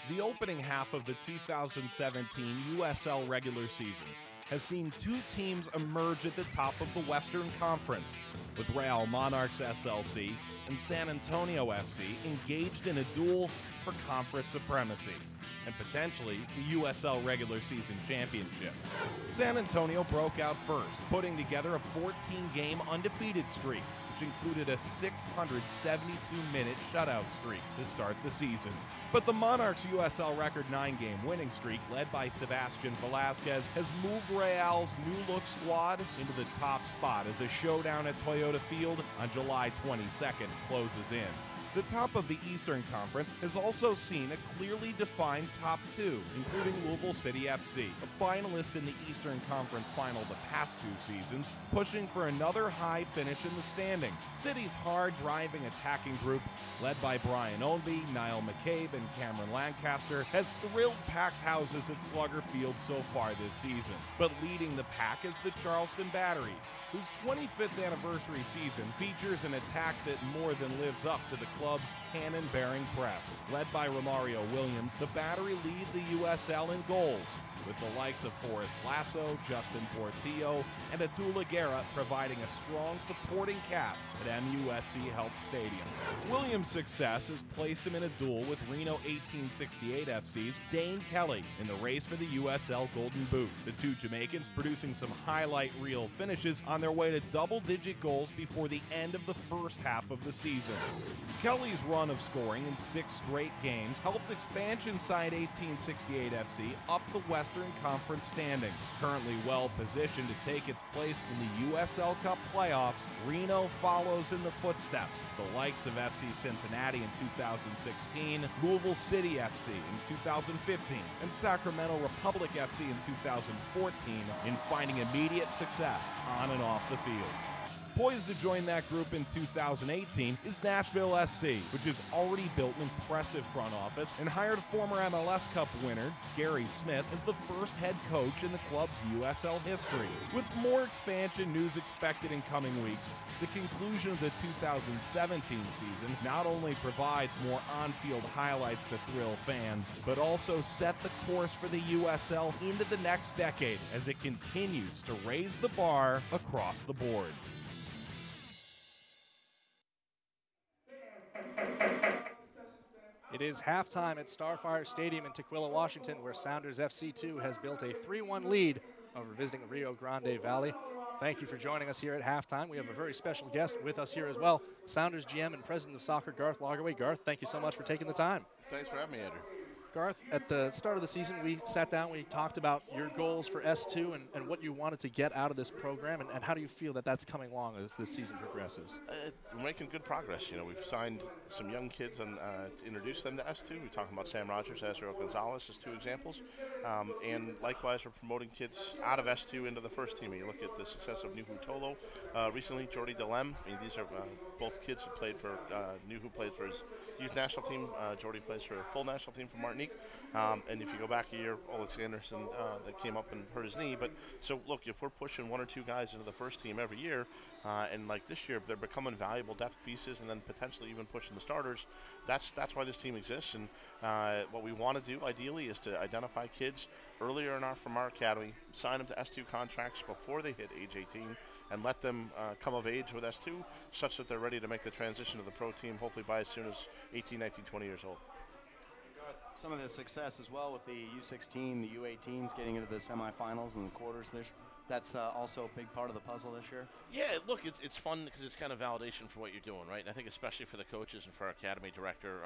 The opening half of the 2017 USL regular season has seen two teams emerge at the top of the Western Conference, with Real Monarchs SLC and San Antonio FC engaged in a duel for conference supremacy and potentially the USL regular season championship. San Antonio broke out first, putting together a 14-game undefeated streak, which included a 672-minute shutout streak to start the season. But the Monarchs' USL record 9-game winning streak, led by Sebastian Velasquez, has moved Real's new-look squad into the top spot as a showdown at Toyota Field on July 22nd closes in. The top of the Eastern Conference has also seen a clearly defined top two, including Louisville City FC, a finalist in the Eastern Conference final the past two seasons, pushing for another high finish in the standings. City's hard-driving attacking group, led by Brian Ownby, Niall McCabe, and Cameron Lancaster, has thrilled packed houses at Slugger Field so far this season. But leading the pack is the Charleston Battery, whose 25th anniversary season features an attack that more than lives up to the club's cannon-bearing crest. Led by Romario Williams, the Battery lead the USL in goals, with the likes of Forrest Lasso, Justin Portillo, and Atula Guerra providing a strong supporting cast at MUSC Health Stadium. Williams' success has placed him in a duel with Reno 1868 FC's Dane Kelly in the race for the USL Golden Boot. The two Jamaicans producing some highlight reel finishes on their way to double-digit goals before the end of the first half of the season. Kelly's run of scoring in 6 straight games helped expansion side 1868 FC up the Western Conference standings. Currently well positioned to take its place in the USL Cup playoffs, Reno follows in the footsteps. The likes of FC Cincinnati in 2016, Louisville City FC in 2015, and Sacramento Republic FC in 2014 in finding immediate success on and off the field. Poised to join that group in 2018 is Nashville SC, which has already built an impressive front office and hired former MLS Cup winner Gary Smith as the first head coach in the club's USL history. With more expansion news expected in coming weeks, the conclusion of the 2017 season not only provides more on-field highlights to thrill fans, but also set the course for the USL into the next decade as it continues to raise the bar across the board. It is halftime at Starfire Stadium in Tequila, Washington, where Sounders FC2 has built a 3-1 lead over visiting Rio Grande Valley. Thank you for joining us here at halftime. We have a very special guest with us here as well, Sounders GM and President of Soccer, Garth Lagerwey. Garth, thank you so much for taking the time. Thanks for having me, Andrew. Garth, at the start of the season, we sat down, we talked about your goals for S2 and what you wanted to get out of this program, and how do you feel that that's coming along as this season progresses? We're making good progress. You know, we've signed some young kids and to introduce them to S2. We're talking about Sam Rogers, Ezreal Gonzalez as 2 examples. And likewise, we're promoting kids out of S2 into the first team. And you look at the success of Nuhu Tolo recently, Jordy Delem. I mean, these are both kids who played for Nuhu played for his youth national team. Jordy plays for a full national team for Martin technique. And if you go back a year, Alex Anderson that came up and hurt his knee. But so look, if we're pushing 1 or 2 guys into the first team every year, and like this year they're becoming valuable depth pieces, and then potentially even pushing the starters, that's why this team exists. And what we want to do ideally is to identify kids earlier from our academy, sign them to S2 contracts before they hit age 18, and let them come of age with S2 such that they're ready to make the transition to the pro team, hopefully by as soon as 18, 19, 20 years old. Some of the success as well with the U16, the U18s getting into the semifinals and the quarters. That's also a big part of the puzzle this year. Yeah, look, it's fun because it's kind of validation for what you're doing, right? And I think especially for the coaches and for our academy director,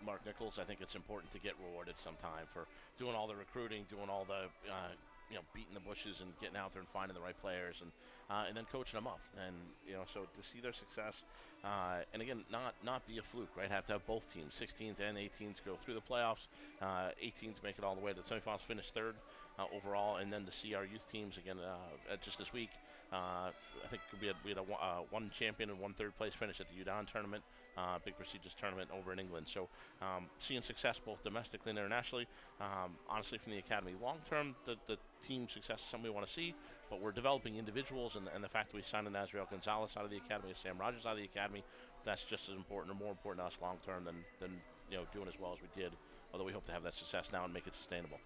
Mark Nichols, I think it's important to get rewarded sometime for doing all the recruiting, doing all the beating the bushes and getting out there and finding the right players and then coaching them up. And so to see their success, and again, not be a fluke, right? Have to have both teams, 16s and 18s, go through the playoffs. 18s make it all the way to the semifinals, finish third overall, and then to see our youth teams again just this week. I think we had a 1 champion and 1 third place finish at the UDON tournament, big prestigious tournament over in England. So seeing success both domestically and internationally, honestly from the academy. Long term, the team success is something we want to see, but we're developing individuals, and the fact that we signed an Azriel Gonzalez out of the academy, Sam Rogers out of the academy, that's just as important or more important to us long term than doing as well as we did, although we hope to have that success now and make it sustainable.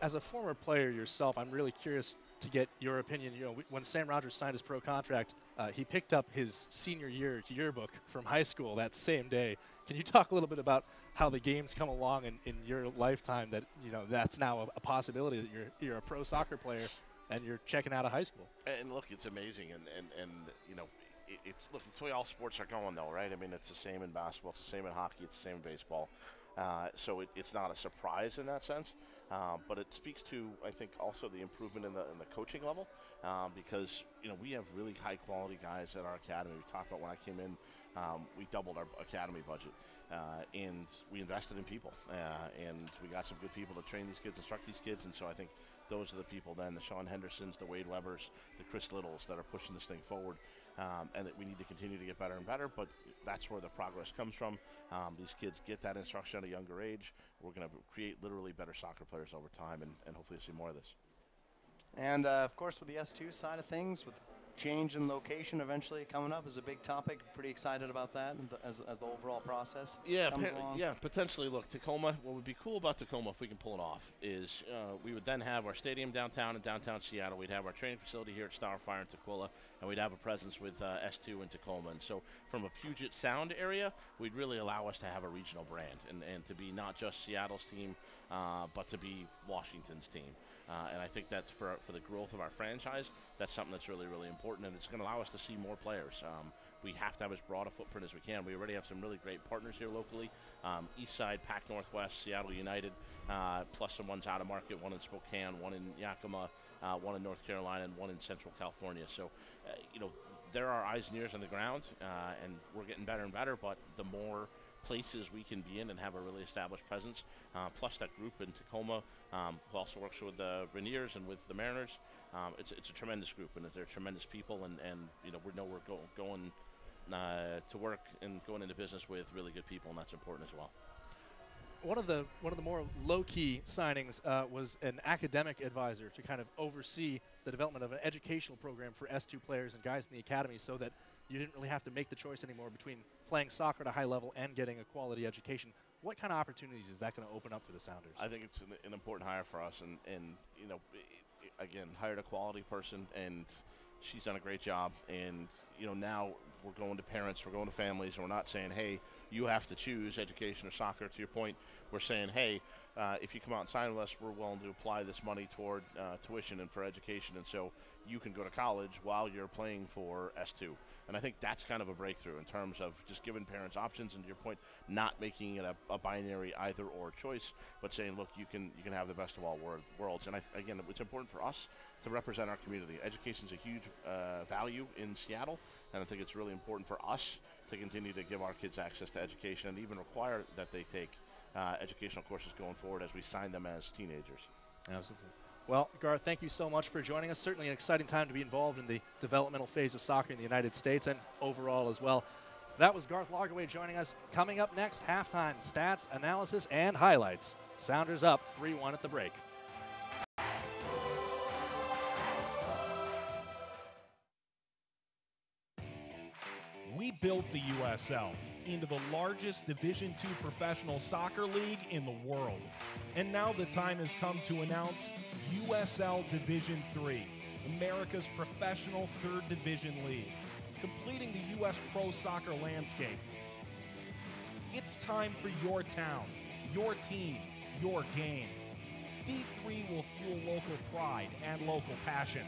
As a former player yourself, I'm really curious to get your opinion. When Sam Rogers signed his pro contract, he picked up his senior year yearbook from high school that same day. Can you talk a little bit about how the game's come along in your lifetime, that that's now a possibility that you're a pro soccer player and you're checking out of high school? And look, it's amazing, and it's the way all sports are going, though, right? I mean, it's the same in basketball, it's the same in hockey, it's the same in baseball. So it's not a surprise in that sense, but it speaks to, I think, also the improvement in the coaching level, because we have really high quality guys at our academy. We talked about when I came in, we doubled our academy budget, and we invested in people, and we got some good people to train these kids, instruct these kids, and so I think those are the people then, the Sean Hendersons, the Wade Webbers, the Chris Littles that are pushing this thing forward. And that we need to continue to get better and better, but that's where the progress comes from. These kids get that instruction at a younger age. We're going to create literally better soccer players over time, and hopefully see more of this. And, of course, with the S2 side of things, with change in location eventually coming up is a big topic. Pretty excited about that as the overall process comes along. Yeah, potentially. Look, Tacoma, what would be cool about Tacoma, if we can pull it off, is we would then have our stadium downtown in downtown Seattle. We'd have our training facility here at Starfire in Tacoma, and we'd have a presence with S2 in Tacoma. And so from a Puget Sound area, we'd really allow us to have a regional brand and to be not just Seattle's team, but to be Washington's team. And I think that's for the growth of our franchise, that's something that's really, really important, and it's going to allow us to see more players. We have to have as broad a footprint as we can. We already have some really great partners here locally. Eastside, Pac Northwest, Seattle United, plus some ones out of market, one in Spokane, one in Yakima, one in North Carolina, and one in Central California. So, there are eyes and ears on the ground, and we're getting better and better, but the more places we can be in and have a really established presence, plus that group in Tacoma, who also works with the Rainiers and with the Mariners. It's a tremendous group, and they're tremendous people, and we know we're going to work and going into business with really good people, and that's important as well. One of the more low-key signings was an academic advisor to kind of oversee the development of an educational program for S2 players and guys in the academy, so that you didn't really have to make the choice anymore between playing soccer at a high level and getting a quality education. What kind of opportunities is that going to open up for the Sounders? I think it's an important hire for us, and again, hired a quality person, and she's done a great job. And now we're going to parents, we're going to families, and we're not saying, hey, you have to choose education or soccer. To your point, we're saying, hey, if you come out and sign with us, we're willing to apply this money toward tuition and for education, and so you can go to college while you're playing for S2. And I think that's kind of a breakthrough in terms of just giving parents options, and to your point, not making it a binary either or choice, but saying, look, you can have the best of all worlds. And again, it's important for us to represent our community. Education is a huge value in Seattle, and I think it's really important for us to continue to give our kids access to education and even require that they take educational courses going forward as we sign them as teenagers. Absolutely. Well, Garth, thank you so much for joining us. Certainly an exciting time to be involved in the developmental phase of soccer in the United States and overall as well. That was Garth Lagerwey joining us. Coming up next, halftime stats, analysis, and highlights. Sounders up 3-1 at the break. We built the USL into the largest Division II professional soccer league in the world. And now the time has come to announce USL Division III, America's professional third division league, completing the U.S. pro soccer landscape. It's time for your town, your team, your game. D3 will fuel local pride and local passion,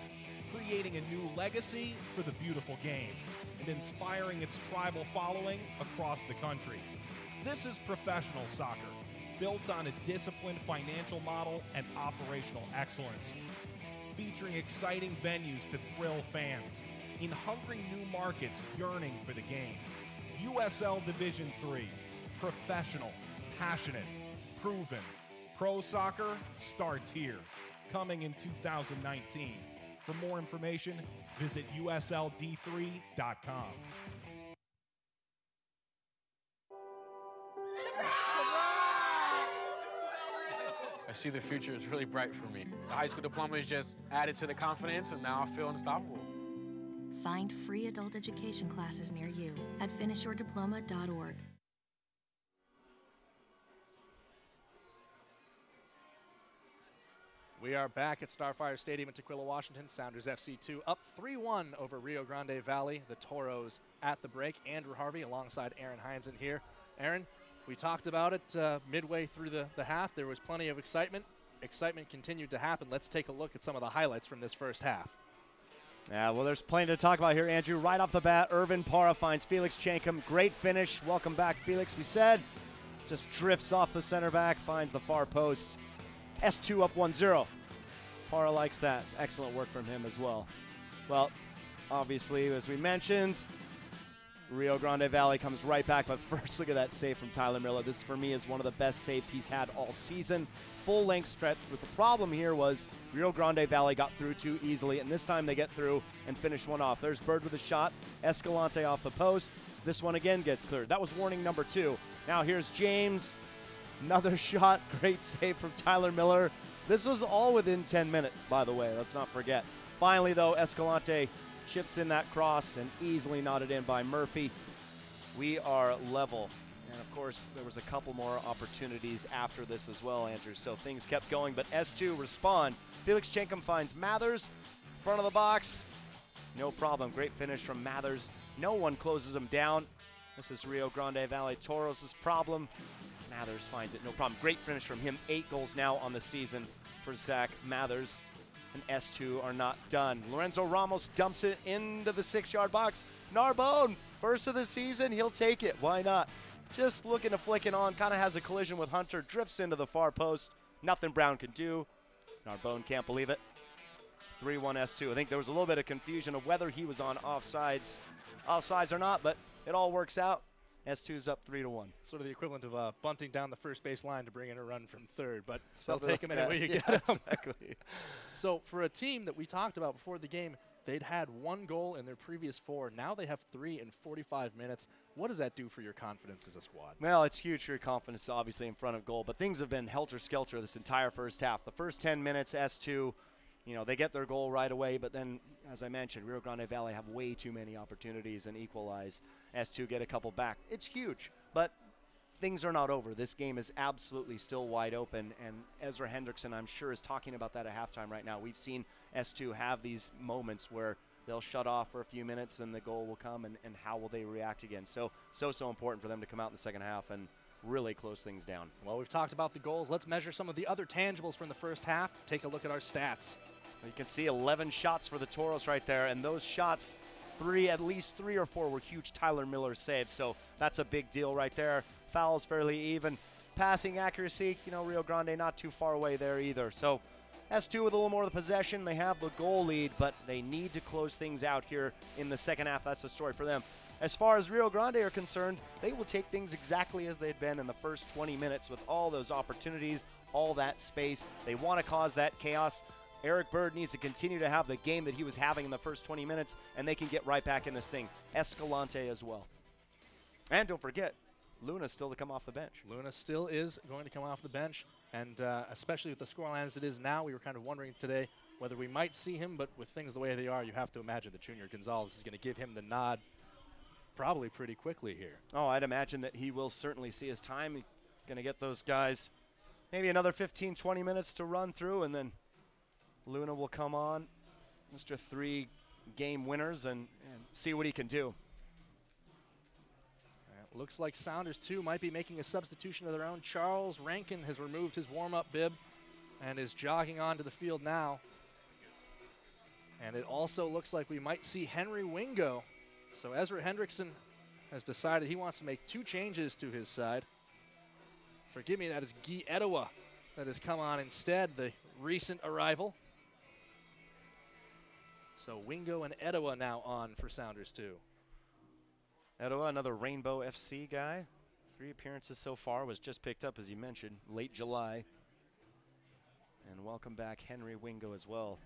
creating a new legacy for the beautiful game and inspiring its tribal following across the country. This is professional soccer, built on a disciplined financial model and operational excellence, featuring exciting venues to thrill fans, in hungry new markets yearning for the game. USL Division III, professional, passionate, proven. Pro soccer starts here, coming in 2019. For more information, visit usld3.com. I see the future is really bright for me. The high school diploma is just added to the confidence, and now I feel unstoppable. Find free adult education classes near you at finishyourdiploma.org. We are back at Starfire Stadium in Tequila, Washington. Sounders FC 2 up 3-1 over Rio Grande Valley. The Toros at the break. Andrew Harvey alongside Aaron Heinzen here. Aaron, we talked about it midway through the half. There was plenty of excitement. Excitement continued to happen. Let's take a look at some of the highlights from this first half. Yeah, well, there's plenty to talk about here, Andrew. Right off the bat, Irvin Parra finds Felix Chankum. Great finish. Welcome back, Felix. We said just drifts off the center back, finds the far post. S2 up 1-0. Parra likes that. Excellent work from him as well. Well, obviously, as we mentioned, Rio Grande Valley comes right back. But first, look at that save from Tyler Miller. This, for me, is one of the best saves he's had all season. Full-length stretch. But the problem here was Rio Grande Valley got through too easily, and this time they get through and finish one off. There's Bird with a shot. Escalante off the post. This one again gets cleared. That was warning number 2. Now here's James. Another shot. Great save from Tyler Miller. This was all within 10 minutes, by the way. Let's not forget. Finally, though, Escalante chips in that cross and easily knotted in by Murphy. We are level. And, of course, there was a couple more opportunities after this as well, Andrew. So things kept going, but S2 respond. Felix Chankum finds Mathers. Front of the box. No problem. Great finish from Mathers. No one closes him down. This is Rio Grande Valley Toros' problem. Mathers finds it, no problem. Great finish from him. 8 goals now on the season for Zach Mathers. And S2 are not done. Lorenzo Ramos dumps it into the 6-yard box. Narbonne, first of the season, he'll take it. Why not? Just looking to flick it on. Kind of has a collision with Hunter. Drifts into the far post. Nothing Brown can do. Narbonne can't believe it. 3-1 S2. I think there was a little bit of confusion of whether he was on offsides or not, but it all works out. S2's up 3-1. Sort of the equivalent of bunting down the first base line to bring in a run from third, but they'll take him any way you get him. Exactly. So for a team that we talked about before the game, they'd had 1 goal in their previous 4. Now they have 3 in 45 minutes. What does that do for your confidence as a squad? Well, it's huge for your confidence, obviously, in front of goal, but things have been helter-skelter this entire first half. The first 10 minutes, S2, they get their goal right away, but then, as I mentioned, Rio Grande Valley have way too many opportunities and equalize. S2 get a couple back. It's huge, but things are not over. This game is absolutely still wide open, and Ezra Hendrickson, I'm sure, is talking about that at halftime right now. We've seen S2 have these moments where they'll shut off for a few minutes and the goal will come, and how will they react again. So important for them to come out in the second half and really close things down. Well, we've talked about the goals. Let's measure some of the other tangibles from the first half. Take a look at our stats. You can see 11 shots for the Toros right there, and those shots, at least 3 or 4 were huge Tyler Miller saves, so that's a big deal right there. Fouls fairly even. Passing accuracy, Rio Grande not too far away there either. So S2 with a little more of the possession. They have the goal lead, but they need to close things out here in the second half. That's the story for them. As far as Rio Grande are concerned, they will take things exactly as they'd been in the first 20 minutes with all those opportunities, all that space. They want to cause that chaos. Eric Bird needs to continue to have the game that he was having in the first 20 minutes, and they can get right back in this thing. Escalante as well. And don't forget, Luna's still to come off the bench. Luna still is going to come off the bench. And especially with the scoreline as it is now, we were kind of wondering today whether we might see him, but with things the way they are, you have to imagine that Junior Gonzalez is going to give him the nod probably pretty quickly here. Oh, I'd imagine that he will certainly see his time. He's going to get those guys maybe another 15, 20 minutes to run through, and then Luna will come on, Mr. 3-game winners, and see what he can do. Looks like Sounders, too, might be making a substitution of their own. Charles Rankin has removed his warm-up bib and is jogging onto the field now. And it also looks like we might see Henry Wingo. So Ezra Hendrickson has decided he wants to make 2 changes to his side. Forgive me, that is Guy Edewa that has come on instead, the recent arrival. So Wingo and Edewa now on for Sounders, too. Edewa, another Rainbow FC guy. 3 appearances so far, was just picked up, as you mentioned, late July. And welcome back Henry Wingo as well.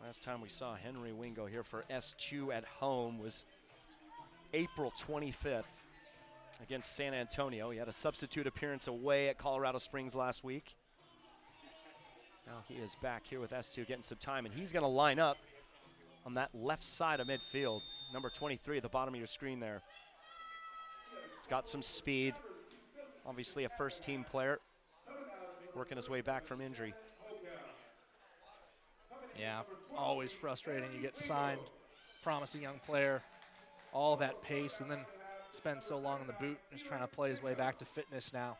Last time we saw Henry Wingo here for S2 at home was April 25th against San Antonio. He had a substitute appearance away at Colorado Springs last week. Now he is back here with S2 getting some time, and he's going to line up on that left side of midfield. Number 23 at the bottom of your screen there. He's got some speed. Obviously a first-team player working his way back from injury. Yeah, always frustrating. You get signed, promising young player, all that pace, and then spend so long in the boot, just trying to play his way back to fitness now.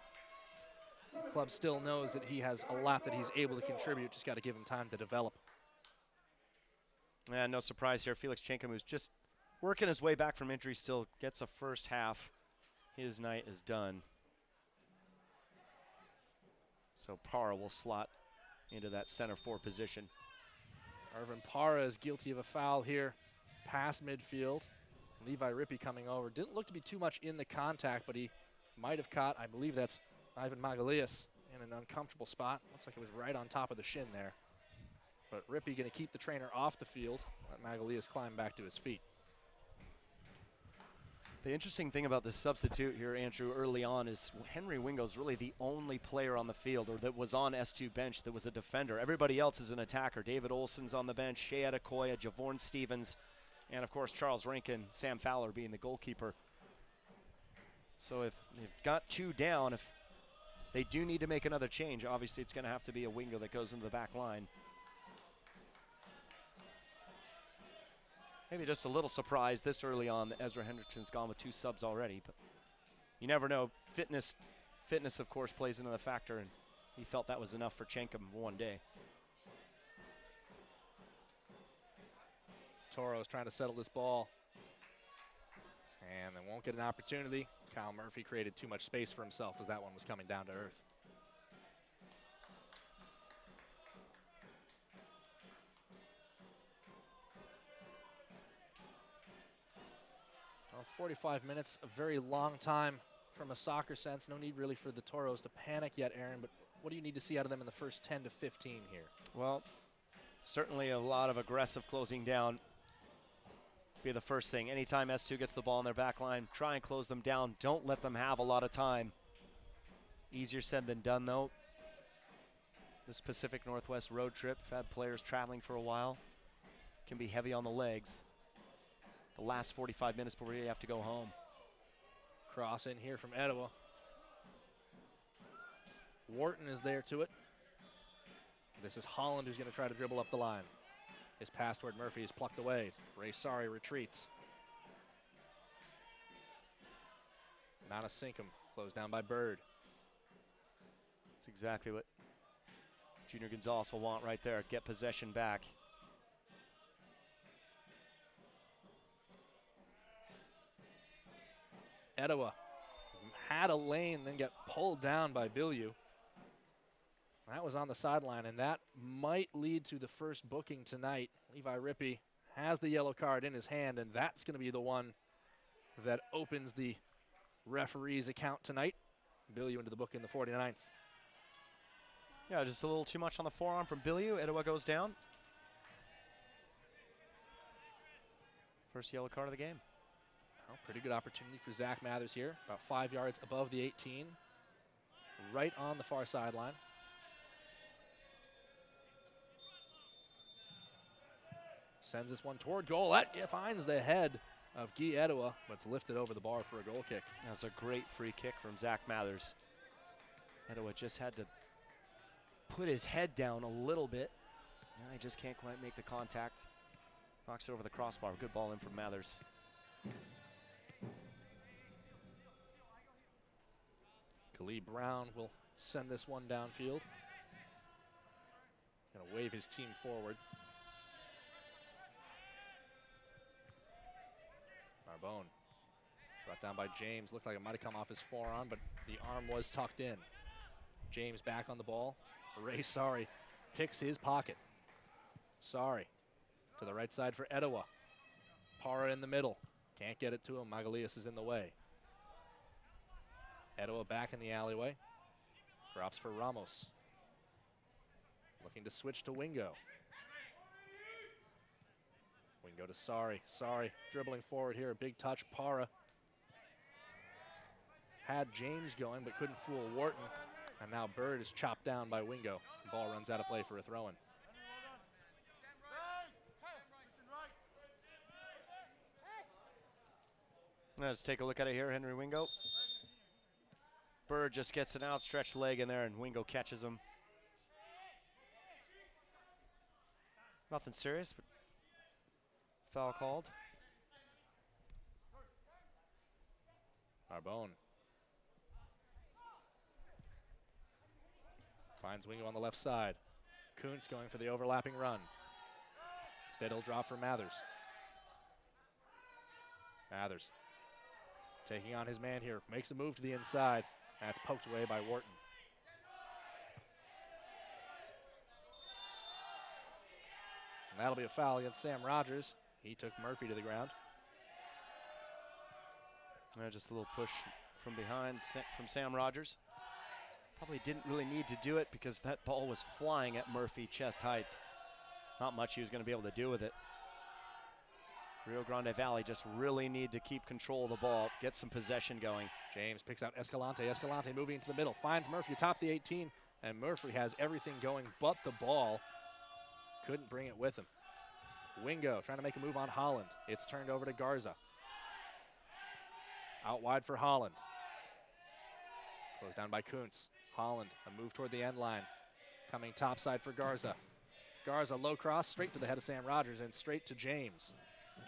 The club still knows that he has a lot that he's able to contribute, just got to give him time to develop. And no surprise here, Felix Chenkum, who's just working his way back from injury, still gets a first half. His night is done. So Parra will slot into that center 4 position. Irvin Parra is guilty of a foul here past midfield. Levi Rippey coming over. Didn't look to be too much in the contact, but he might have caught, I believe that's Ivan Magalias in an uncomfortable spot. Looks like it was right on top of the shin there. But Rippey going to keep the trainer off the field. Let Magalias climb back to his feet. The interesting thing about this substitute here, Andrew, early on is Henry Wingo's really the only player on the field, or that was on S2 bench, that was a defender. Everybody else is an attacker. David Olson's on the bench, Shea Adekoya, Javorn Stevens, and of course Charles Rankin, Sam Fowler being the goalkeeper. So if they've got 2 down, if they do need to make another change, obviously it's going to have to be a Wingo that goes into the back line. Maybe just a little surprise this early on that Ezra Hendrickson's gone with 2 subs already, but you never know. Fitness, of course, plays into the factor, and he felt that was enough for Chenkum one day. Toro's trying to settle this ball, and they won't get an opportunity. Kyle Murphy created too much space for himself as that one was coming down to earth. Well, 45 minutes, a very long time from a soccer sense. No need really for the Toros to panic yet, Aaron, but what do you need to see out of them in the first 10 to 15 here? Well, certainly a lot of aggressive closing down be the first thing. Anytime S2 gets the ball in their back line, try and close them down. Don't let them have a lot of time. Easier said than done, though. This Pacific Northwest road trip, I've had players traveling for a while, can be heavy on the legs. The last 45 minutes before you have to go home. Cross in here from Edewa. Wharton is there to it. This is Holland who's going to try to dribble up the line. His pass toward Murphy is plucked away. Ray Sari retreats. Mana Sinkum closed down by Bird. That's exactly what Junior Gonzalez will want right there. Get possession back. Edewa had a lane, then got pulled down by Bilyeu. That was on the sideline, and that might lead to the first booking tonight. Levi Rippey has the yellow card in his hand, and that's going to be the one that opens the referee's account tonight. Bilyeu into the book in the 49th. Yeah, just a little too much on the forearm from Bilyeu. Edewa goes down. First yellow card of the game. Well, pretty good opportunity for Zach Mathers here. About 5 yards above the 18. right on the far sideline. Sends this one toward goal. That finds the head of Guy Edua, but it's lifted over the bar for a goal kick. That's a great free kick from Zach Mathers. Edua just had to put his head down a little bit. He just can't quite make the contact. Knocks it over the crossbar. Good ball in from Mathers. Khalid Brown will send this one downfield. Gonna wave his team forward. Narbonne brought down by James. Looked like it might have come off his forearm, but the arm was tucked in. James back on the ball. Ray Sorry picks his pocket. Sorry to the right side for Edua. Para in the middle. Can't get it to him. Magalias is in the way. Edua back in the alleyway. Drops for Ramos. Looking to switch to Wingo. Wingo to Sorry. Sorry dribbling forward here. A big touch. Para had James going but couldn't fool Wharton. And now Bird is chopped down by Wingo. The ball runs out of play for a throw-in. Let's take a look at it here, Henry Wingo. Bird just gets an outstretched leg in there, and Wingo catches him. Nothing serious, but foul called. Narbonne finds Wingo on the left side. Kuntz going for the overlapping run. Instead, he'll drop for Mathers. Mathers taking on his man here. Makes a move to the inside. That's poked away by Wharton. And that'll be a foul against Sam Rogers. He took Murphy to the ground. Just a little push from behind from Sam Rogers. Probably didn't really need to do it because that ball was flying at Murphy chest height. Not much he was going to be able to do with it. Rio Grande Valley just really need to keep control of the ball, get some possession going. James picks out Escalante. Escalante moving into the middle, finds Murphy atop the 18, and Murphy has everything going but the ball. Couldn't bring it with him. Wingo trying to make a move on Holland. It's turned over to Garza. Out wide for Holland. Closed down by Kuntz. Holland, a move toward the end line. Coming topside for Garza. Garza, low cross, straight to the head of Sam Rogers and straight to James.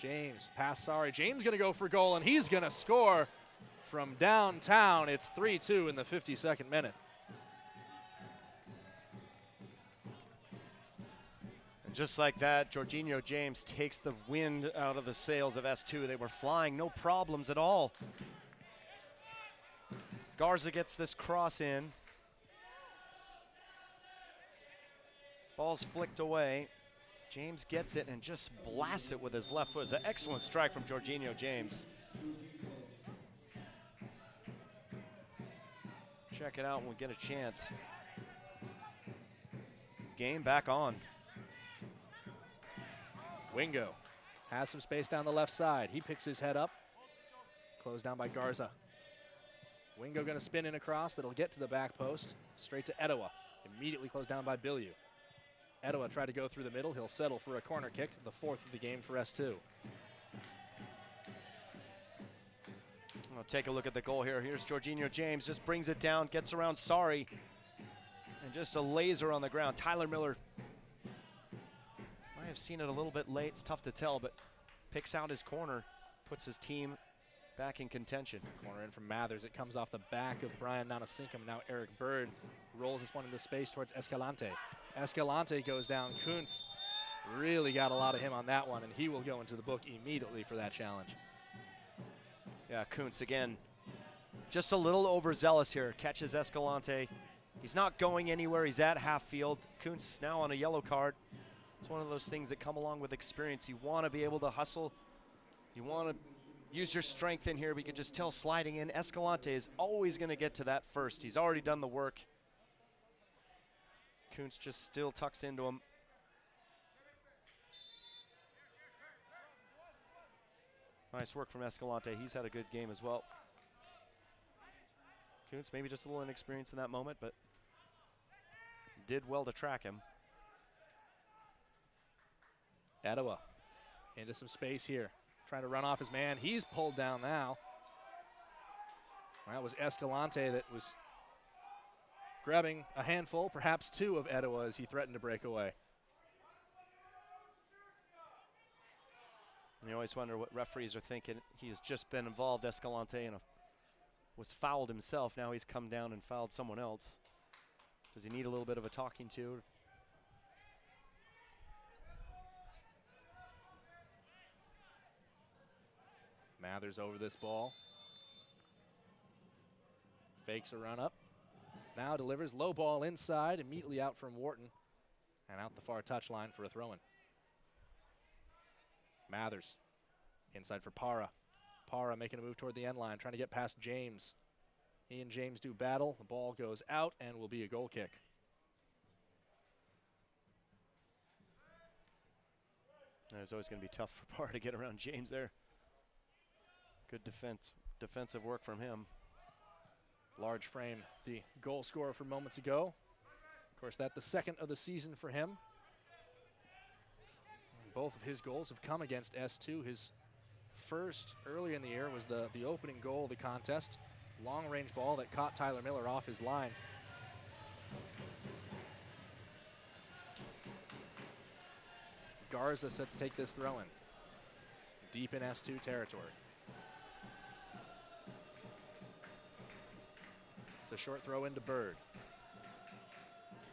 James, pass, Sorry. James gonna go for goal, and he's gonna score from downtown. It's 3-2 in the 52nd minute. And just like that, Jorginho James takes the wind out of the sails of S2. They were flying, no problems at all. Garza gets this cross in. Ball's flicked away. James gets it and just blasts it with his left foot. It's an excellent strike from Jorginho James. Check it out when we get a chance. Game back on. Wingo has some space down the left side. He picks his head up. Closed down by Garza. Wingo going to spin in across. That'll get to the back post. Straight to Edua. Immediately closed down by Biliou. Edua tried to go through the middle. He'll settle for a corner kick, the fourth of the game for S2. We'll take a look at the goal here. Here's Jorginho James, just brings it down, gets around Sorry, and just a laser on the ground. Tyler Miller might have seen it a little bit late. It's tough to tell, but picks out his corner, puts his team back in contention. Corner in from Mathers. It comes off the back of Brian Nanasinkum. Now Eric Bird rolls this one into space towards Escalante. Escalante goes down. Kuntz really got a lot of him on that one, and he will go into the book immediately for that challenge. Yeah, Kuntz again, just a little overzealous here. Catches Escalante. He's not going anywhere. He's at half field. Kuntz now on a yellow card. It's one of those things that come along with experience. You want to be able to hustle. You want to use your strength in here, but you can just tell sliding in. Escalante is always going to get to that first. He's already done the work. Kuntz just still tucks into him. Nice work from Escalante. He's had a good game as well. Kuntz maybe just a little inexperienced in that moment, but did well to track him. Etowah into some space here. Trying to run off his man. He's pulled down now. That was Escalante that was grabbing a handful, perhaps two, of Etowah as he threatened to break away. And you always wonder what referees are thinking. He has just been involved, Escalante, and was fouled himself. Now he's come down and fouled someone else. Does he need a little bit of a talking to? Mathers over this ball. Fakes a run up. Now delivers low ball inside, immediately out from Wharton and out the far touchline for a throw-in. Mathers inside for Parra. Parra making a move toward the end line, trying to get past James. He and James do battle. The ball goes out and will be a goal kick. It's always going to be tough for Parra to get around James there. Good defensive work from him. Large frame, the goal scorer from moments ago. Of course, that's the second of the season for him. And both of his goals have come against S2. His first earlier in the year was the opening goal of the contest. Long-range ball that caught Tyler Miller off his line. Garza set to take this throw-in. Deep in S2 territory. A short throw into Bird.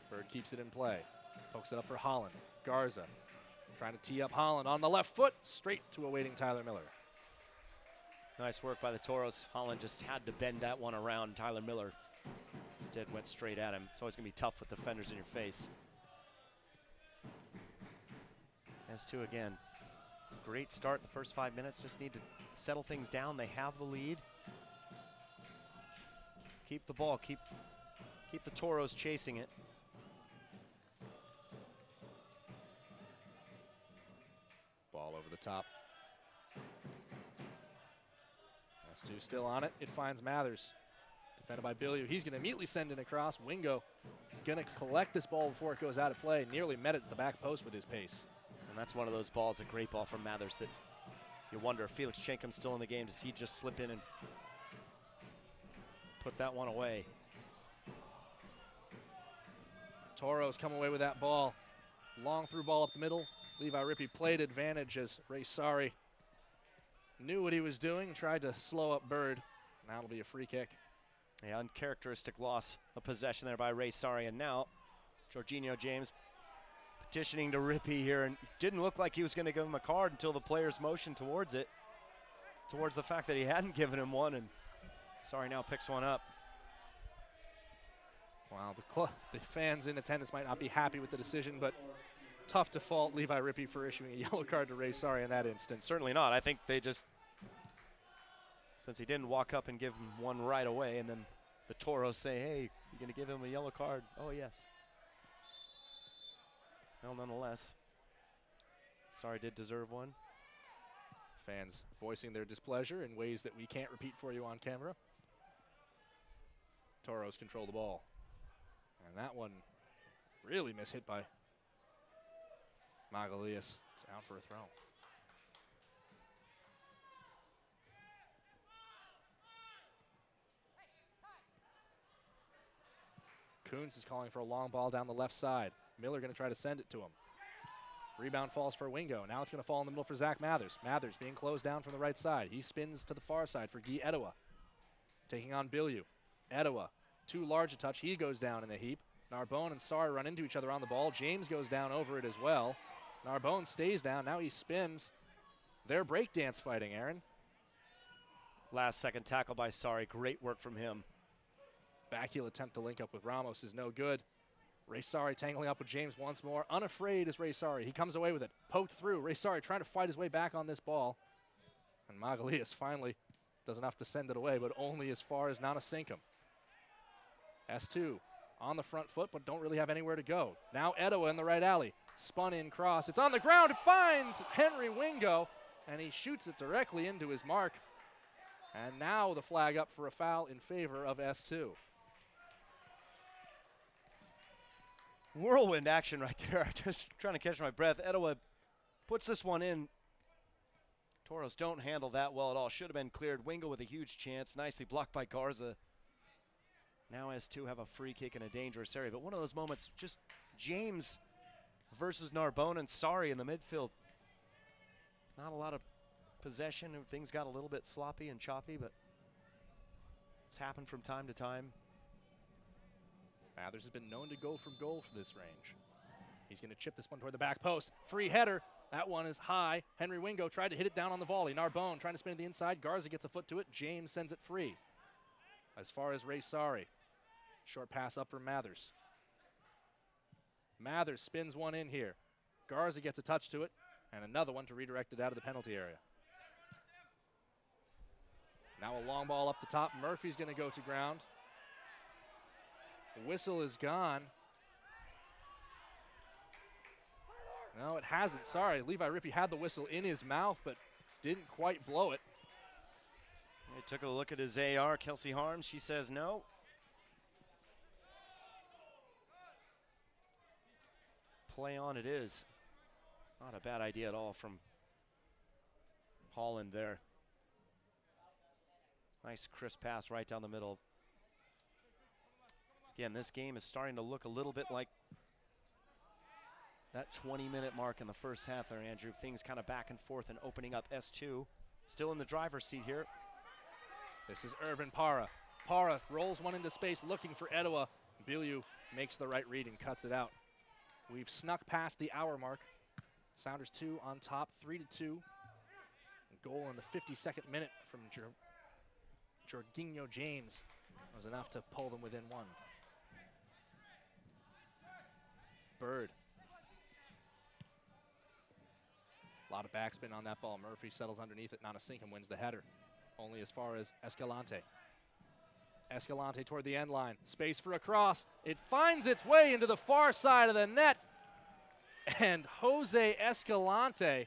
Bird keeps it in play. Pokes it up for Holland. Garza trying to tee up Holland on the left foot, straight to a waiting Tyler Miller. Nice work by the Toros. Holland just had to bend that one around. Tyler Miller instead went straight at him. It's always going to be tough with defenders in your face. S2 again. Great start the first 5 minutes. Just need to settle things down. They have the lead. Keep the ball, keep the Toros chasing it. Ball over the top. S2 still on it. It finds Mathers. Defended by Billiou. He's going to immediately send it across. Wingo going to collect this ball before it goes out of play. Nearly met it at the back post with his pace. And that's one of those balls, a great ball from Mathers that you wonder if Felix Chenkum's still in the game. Does he just slip in and put that one away? Toros come away with that ball. Long through ball up the middle. Levi Rippey played advantage as Ray Sari knew what he was doing, tried to slow up Bird. Now it'll be a free kick. Yeah, uncharacteristic loss of possession there by Ray Sari. And now Jorginho James petitioning to Rippey here, and didn't look like he was going to give him a card until the players motioned towards it, towards the fact that he hadn't given him one, and Sari now picks one up. Wow, the fans in attendance might not be happy with the decision, but tough to fault Levi Rippey for issuing a yellow card to Ray Sari in that instance. Certainly not. I think they just, since he didn't walk up and give him one right away, and then the Toros say, hey, you going to give him a yellow card? Oh, yes. Well, nonetheless, Sari did deserve one. Fans voicing their displeasure in ways that we can't repeat for you on camera. Toros control the ball. And that one really mishit by Magalias. It's out for a throw. Kuntz is calling for a long ball down the left side. Miller going to try to send it to him. Rebound falls for Wingo. Now it's going to fall in the middle for Zach Mathers. Mathers being closed down from the right side. He spins to the far side for Guy Etowah. Taking on Billiou. Etowah, too large a touch. He goes down in the heap. Narbonne and Sari run into each other on the ball. James goes down over it as well. Narbonne stays down. Now he spins. They're breakdance fighting, Aaron. Last second tackle by Sari. Great work from him. Back heel attempt to link up with Ramos is no good. Ray Sari tangling up with James once more. Unafraid is Ray Sari. He comes away with it. Poked through. Ray Sari trying to fight his way back on this ball. And Magalias finally doesn't have to send it away, but only as far as Nanasinkum. S2 on the front foot, but don't really have anywhere to go. Now Etowah in the right alley. Spun in cross. It's on the ground. It finds Henry Wingo, and he shoots it directly into his mark. And now the flag up for a foul in favor of S2. Whirlwind action right there. Just trying to catch my breath. Etowah puts this one in. Toros don't handle that well at all. Should have been cleared. Wingo with a huge chance. Nicely blocked by Garza. Now S2 have a free kick in a dangerous area. But one of those moments, just James versus Narbonne and Sari in the midfield. Not a lot of possession. Things got a little bit sloppy and choppy, but it's happened from time to time. Mathers has been known to go from goal for this range. He's going to chip this one toward the back post. Free header. That one is high. Henry Wingo tried to hit it down on the volley. Narbonne trying to spin to the inside. Garza gets a foot to it. James sends it free. As far as Ray Sari. Short pass up for Mathers. Mathers spins one in here. Garza gets a touch to it. And another one to redirect it out of the penalty area. Now a long ball up the top. Murphy's going to go to ground. The whistle is gone. No, it hasn't. Sorry, Levi Rippey had the whistle in his mouth, but didn't quite blow it. He took a look at his AR. Kelsey Harms, she says no. Play on it is. Not a bad idea at all from Holland there. Nice crisp pass right down the middle. Again, this game is starting to look a little bit like that 20-minute mark in the first half there, Andrew. Things kind of back and forth and opening up S2. Still in the driver's seat here. This is Irvin Para. Para rolls one into space looking for Etowah. Bilyeu makes the right read and cuts it out. We've snuck past the hour mark. Sounders 2 on top, 3-2. Goal in the 52nd minute from Jorginho James was enough to pull them within one. Bird. A lot of backspin on that ball. Murphy settles underneath it. Nanasinkum wins the header. Only as far as Escalante. Escalante toward the end line. Space for a cross. It finds its way into the far side of the net. And Jose Escalante,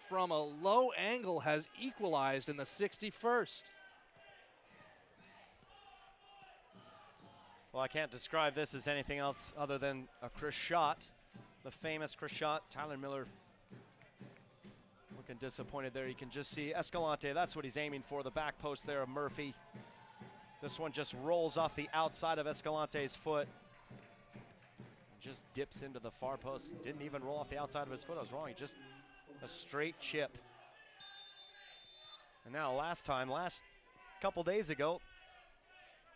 from a low angle, has equalized in the 61st. Well, I can't describe this as anything else other than a Chris shot. The famous Chris shot. Tyler Miller looking disappointed there. You can just see Escalante, that's what he's aiming for, the back post there of Murphy. This one just rolls off the outside of Escalante's foot. Just dips into the far post. Didn't even roll off the outside of his foot. I was wrong. Just a straight chip. And now last couple days ago,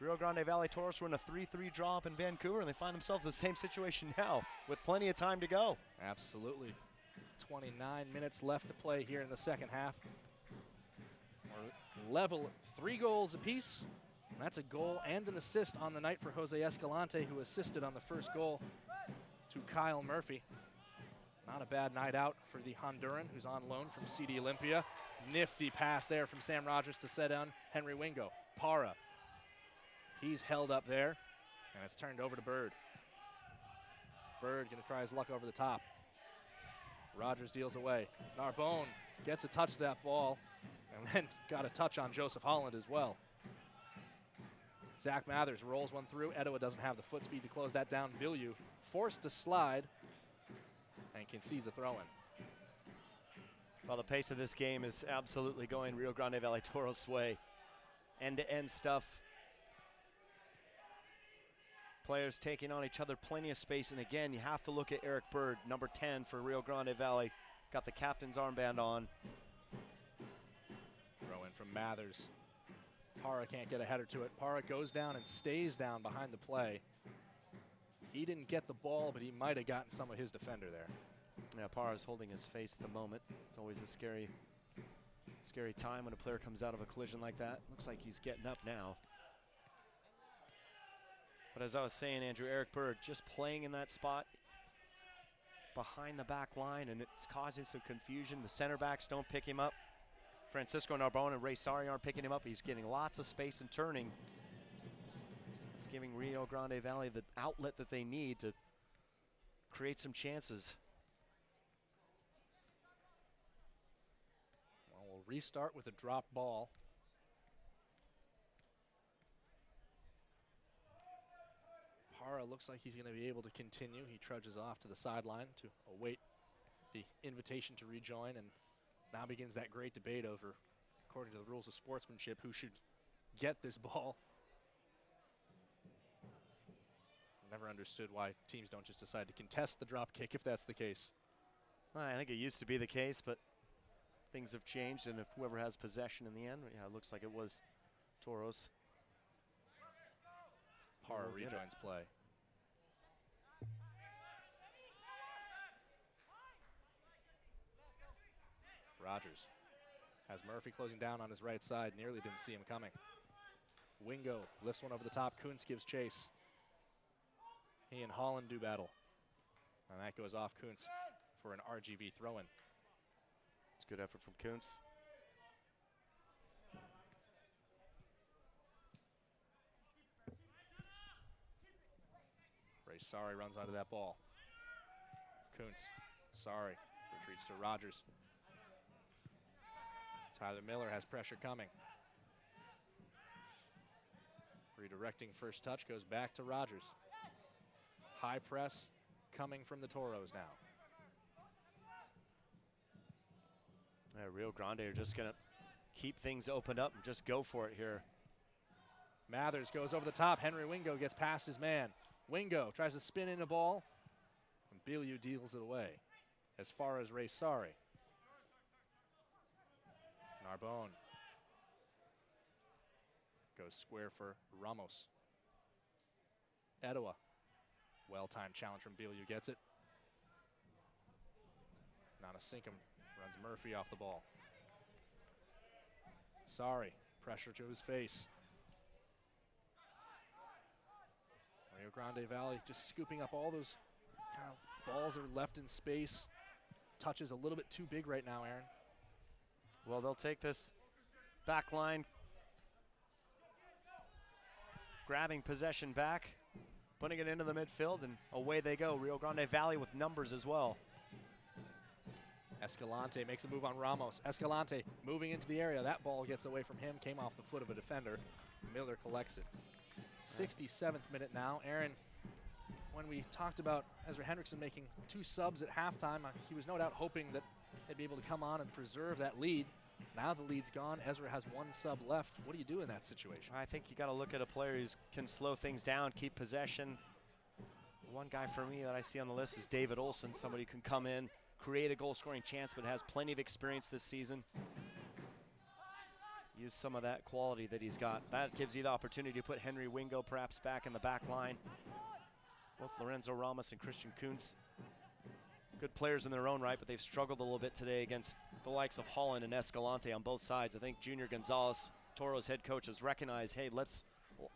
Rio Grande Valley Toros were in a 3-3 draw up in Vancouver, and they find themselves in the same situation now with plenty of time to go. Absolutely. 29 minutes left to play here in the second half. We're level, 3 goals apiece. And that's a goal and an assist on the night for Jose Escalante, who assisted on the first goal to Kyle Murphy. Not a bad night out for the Honduran, who's on loan from CD Olympia. Nifty pass there from Sam Rogers to set down Henry Wingo. Para. He's held up there, and it's turned over to Bird. Bird gonna try his luck over the top. Rogers deals away. Narbonne gets a touch of that ball, and then got a touch on Joseph Holland as well. Zach Mathers rolls one through. Etowah doesn't have the foot speed to close that down. Bilyeu forced to slide and concedes the throw-in. Well, the pace of this game is absolutely going Rio Grande Valley Toros' way. End-to-end stuff. Players taking on each other, plenty of space. And again, you have to look at Eric Bird, number 10 for Rio Grande Valley. Got the captain's armband on. Throw in from Mathers. Para can't get a header to it. Para goes down and stays down behind the play. He didn't get the ball, but he might have gotten some of his defender there. Yeah, Para's holding his face at the moment. It's always a scary time when a player comes out of a collision like that. Looks like he's getting up now. But as I was saying, Andrew, Eric Bird just playing in that spot behind the back line, and it's causing some confusion. The center backs don't pick him up. Francisco Narbonne and Ray Sari aren't picking him up. He's getting lots of space and turning. It's giving Rio Grande Valley the outlet that they need to create some chances. Well, we'll restart with a drop ball. Parra looks like he's going to be able to continue. He trudges off to the sideline to await the invitation to rejoin, and now begins that great debate over, according to the rules of sportsmanship, who should get this ball. Never understood why teams don't just decide to contest the drop kick if that's the case. Well, I think it used to be the case, but things have changed, and if whoever has possession in the end, yeah, it looks like it was Toros. Parra rejoins play. Rogers has Murphy closing down on his right side. Nearly didn't see him coming. Wingo lifts one over the top. Kuntz gives chase. He and Holland do battle. And that goes off Kuntz for an RGV throw-in. It's a good effort from Kuntz. Ray Sari runs onto that ball. Kuntz, Sari retreats to Rogers. Tyler Miller has pressure coming. Redirecting first touch goes back to Rogers. High press coming from the Toros now. Yeah, Rio Grande are just going to keep things opened up and just go for it here. Mathers goes over the top. Henry Wingo gets past his man. Wingo tries to spin in a ball, and Bilyeu deals it away as far as Ray Sari. Narbonne goes square for Ramos. Etowah, well-timed challenge from Bilyeu, gets it. Nanasinkum runs Murphy off the ball. Sari, pressure to his face. Rio Grande Valley just scooping up all those kind of balls that are left in space. Touch is a little bit too big right now, Aaron. Well, they'll take this back line, grabbing possession back, putting it into the midfield, and away they go. Rio Grande Valley with numbers as well. Escalante makes a move on Ramos. Escalante moving into the area. That ball gets away from him, came off the foot of a defender. Miller collects it. 67th minute now. Aaron, when we talked about Ezra Hendrickson making 2 subs at halftime, he was no doubt hoping that they'd be able to come on and preserve that lead. Now the lead's gone. Ezra has 1 sub left. What do you do in that situation? I think you got to look at a player who can slow things down, keep possession. One guy for me that I see on the list is David Olson, somebody who can come in, create a goal-scoring chance, but has plenty of experience this season. Use some of that quality that he's got. That gives you the opportunity to put Henry Wingo perhaps back in the back line. Both Lorenzo Ramos and Christian Kuntz, good players in their own right, but they've struggled a little bit today against the likes of Holland and Escalante on both sides. I think Junior Gonzalez, Toro's head coach, has recognized, hey, let's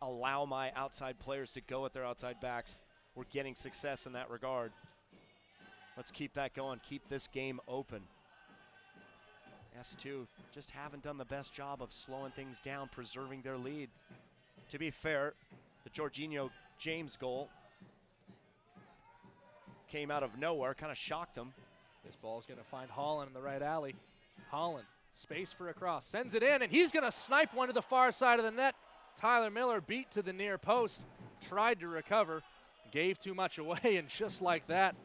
allow my outside players to go at their outside backs. We're getting success in that regard. Let's keep that going, keep this game open. S2 just haven't done the best job of slowing things down, preserving their lead. To be fair, the Jorginho James goal came out of nowhere, kind of shocked him. This ball's going to find Holland in the right alley. Holland, space for a cross, sends it in, and he's going to snipe one to the far side of the net. Tyler Miller beat to the near post, tried to recover, gave too much away, and just like that,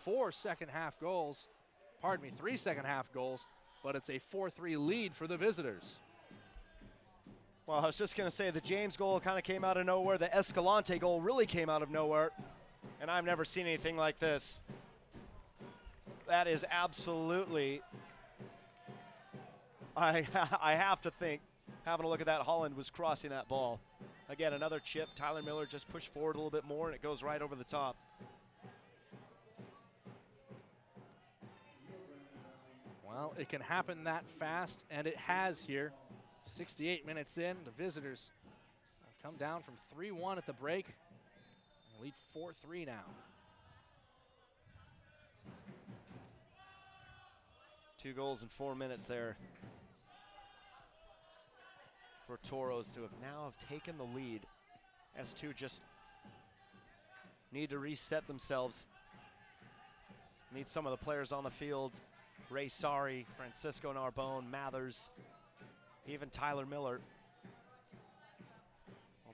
3 second-half goals, but it's a 4-3 lead for the visitors. Well, I was just going to say the James goal kind of came out of nowhere. The Escalante goal really came out of nowhere, and I've never seen anything like this. That is absolutely, I have to think, having a look at that, Holland was crossing that ball. Again, another chip. Tyler Miller just pushed forward a little bit more, and it goes right over the top. Well, it can happen that fast, and it has here. 68 minutes in, the visitors have come down from 3-1 at the break. They lead 4-3 now. 2 goals in 4 minutes there for Toros to have taken the lead. S2 just need to reset themselves. Need some of the players on the field. Ray Sari, Francisco Narbonne, Mathers, even Tyler Miller.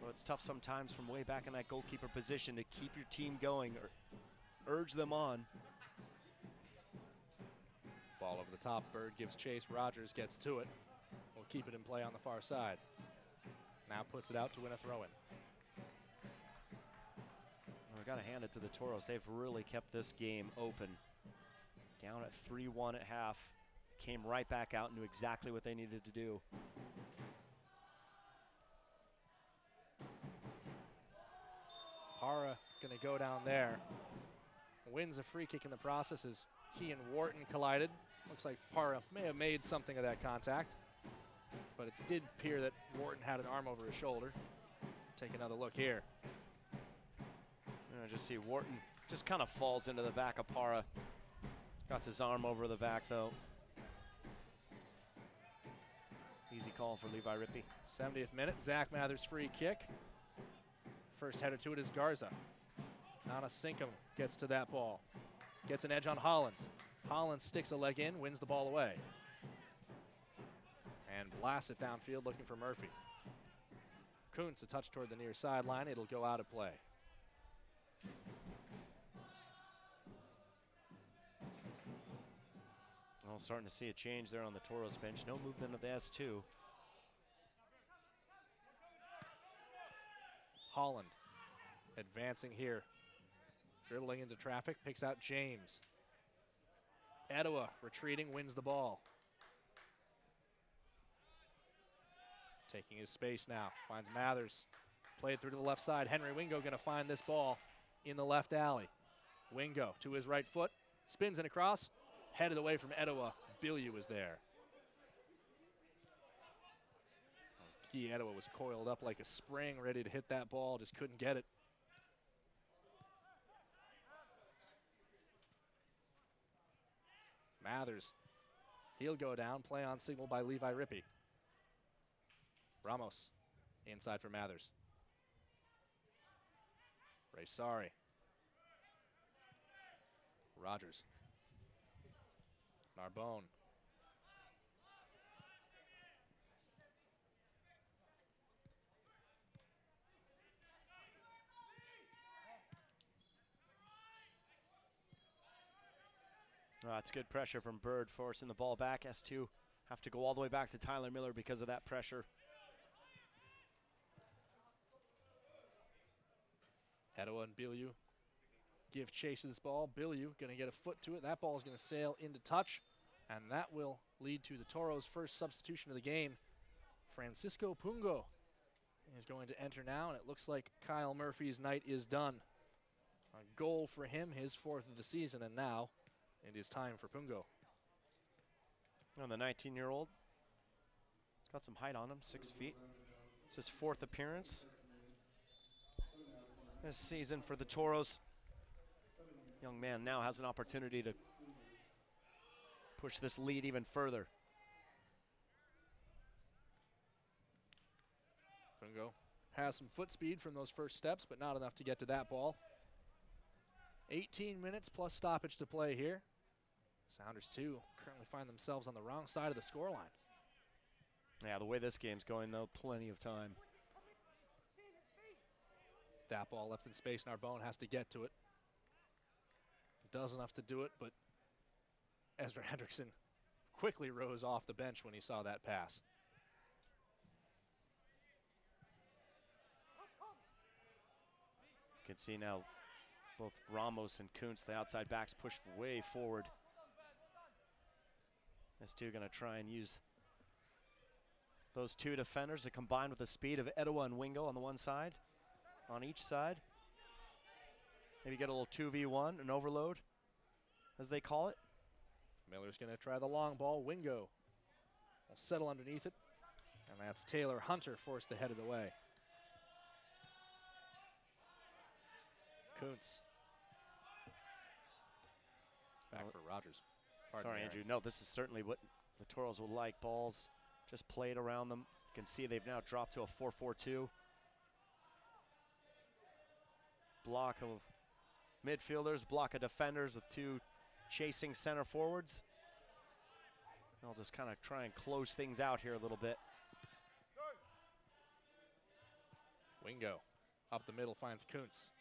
So it's tough sometimes from way back in that goalkeeper position to keep your team going or urge them on. Ball over the top, Bird gives chase, Rogers gets to it. Will keep it in play on the far side. Now puts it out to win a throw-in. Well, we got to hand it to the Toros. They've really kept this game open. Down at 3-1 at half. Came right back out and knew exactly what they needed to do. Para going to go down there. Wins a free kick in the process as he and Wharton collided. Looks like Para may have made something of that contact, but it did appear that Wharton had an arm over his shoulder. Take another look here. I just see Wharton just kind of falls into the back of Para. Got his arm over the back though. Easy call for Levi Rippey. 70th minute, Zach Mathers free kick. First header to it is Garza. Nana Sinkum gets to that ball. Gets an edge on Holland. Holland sticks a leg in, wins the ball away. And blasts it downfield looking for Murphy. Kuntz a touch toward the near sideline. It'll go out of play. Well, starting to see a change there on the Toros bench. No movement of the S2. Holland advancing here. Dribbling into traffic, picks out James. Etowah retreating, wins the ball. Taking his space now, finds Mathers. Played through to the left side. Henry Wingo going to find this ball in the left alley. Wingo to his right foot, spins it across, headed away from Etowah. Billiou was there. Guy Etowah was coiled up like a spring, ready to hit that ball, just couldn't get it. Mathers, he'll go down, play on signal by Levi Rippey. Ramos, inside for Mathers. Ray Sari. Rogers. Narbonne. That's good pressure from Bird, forcing the ball back. S2 have to go all the way back to Tyler Miller because of that pressure. Etowah and Billiou give chase to this ball. Billiou going to get a foot to it. That ball is going to sail into touch, and that will lead to the Toros' first substitution of the game. Francisco Pungo is going to enter now, and it looks like Kyle Murphy's night is done. A goal for him, his fourth of the season, and now it is time for Pungo. And the 19-year-old, he's got some height on him, 6 feet. It's his fourth appearance this season for the Toros. Young man now has an opportunity to push this lead even further. Pungo has some foot speed from those first steps, but not enough to get to that ball. 18 minutes plus stoppage to play here. Sounders, too, currently find themselves on the wrong side of the scoreline. Yeah, the way this game's going, though, plenty of time. That ball left in space. Narbonne has to get to it. Does enough to do it, but Ezra Hendrickson quickly rose off the bench when he saw that pass. You can see now both Ramos and Kuntz, the outside backs, pushed way forward. S2 going to try and use those two defenders to combine with the speed of Etowah and Wingo on the one side, on each side. Maybe get a little 2v1, an overload, as they call it. Miller's going to try the long ball. Wingo will settle underneath it, and that's Taylor Hunter forced to head it away. Kuntz. Back for Rogers. Pardon Sorry, me, Andrew. Aaron. No, this is certainly what the Toros will like. Balls just played around them. You can see they've now dropped to a 4-4-2. Block of midfielders, block of defenders with two chasing center forwards. They'll just kind of try and close things out here a little bit. Wingo up the middle finds Kuntz.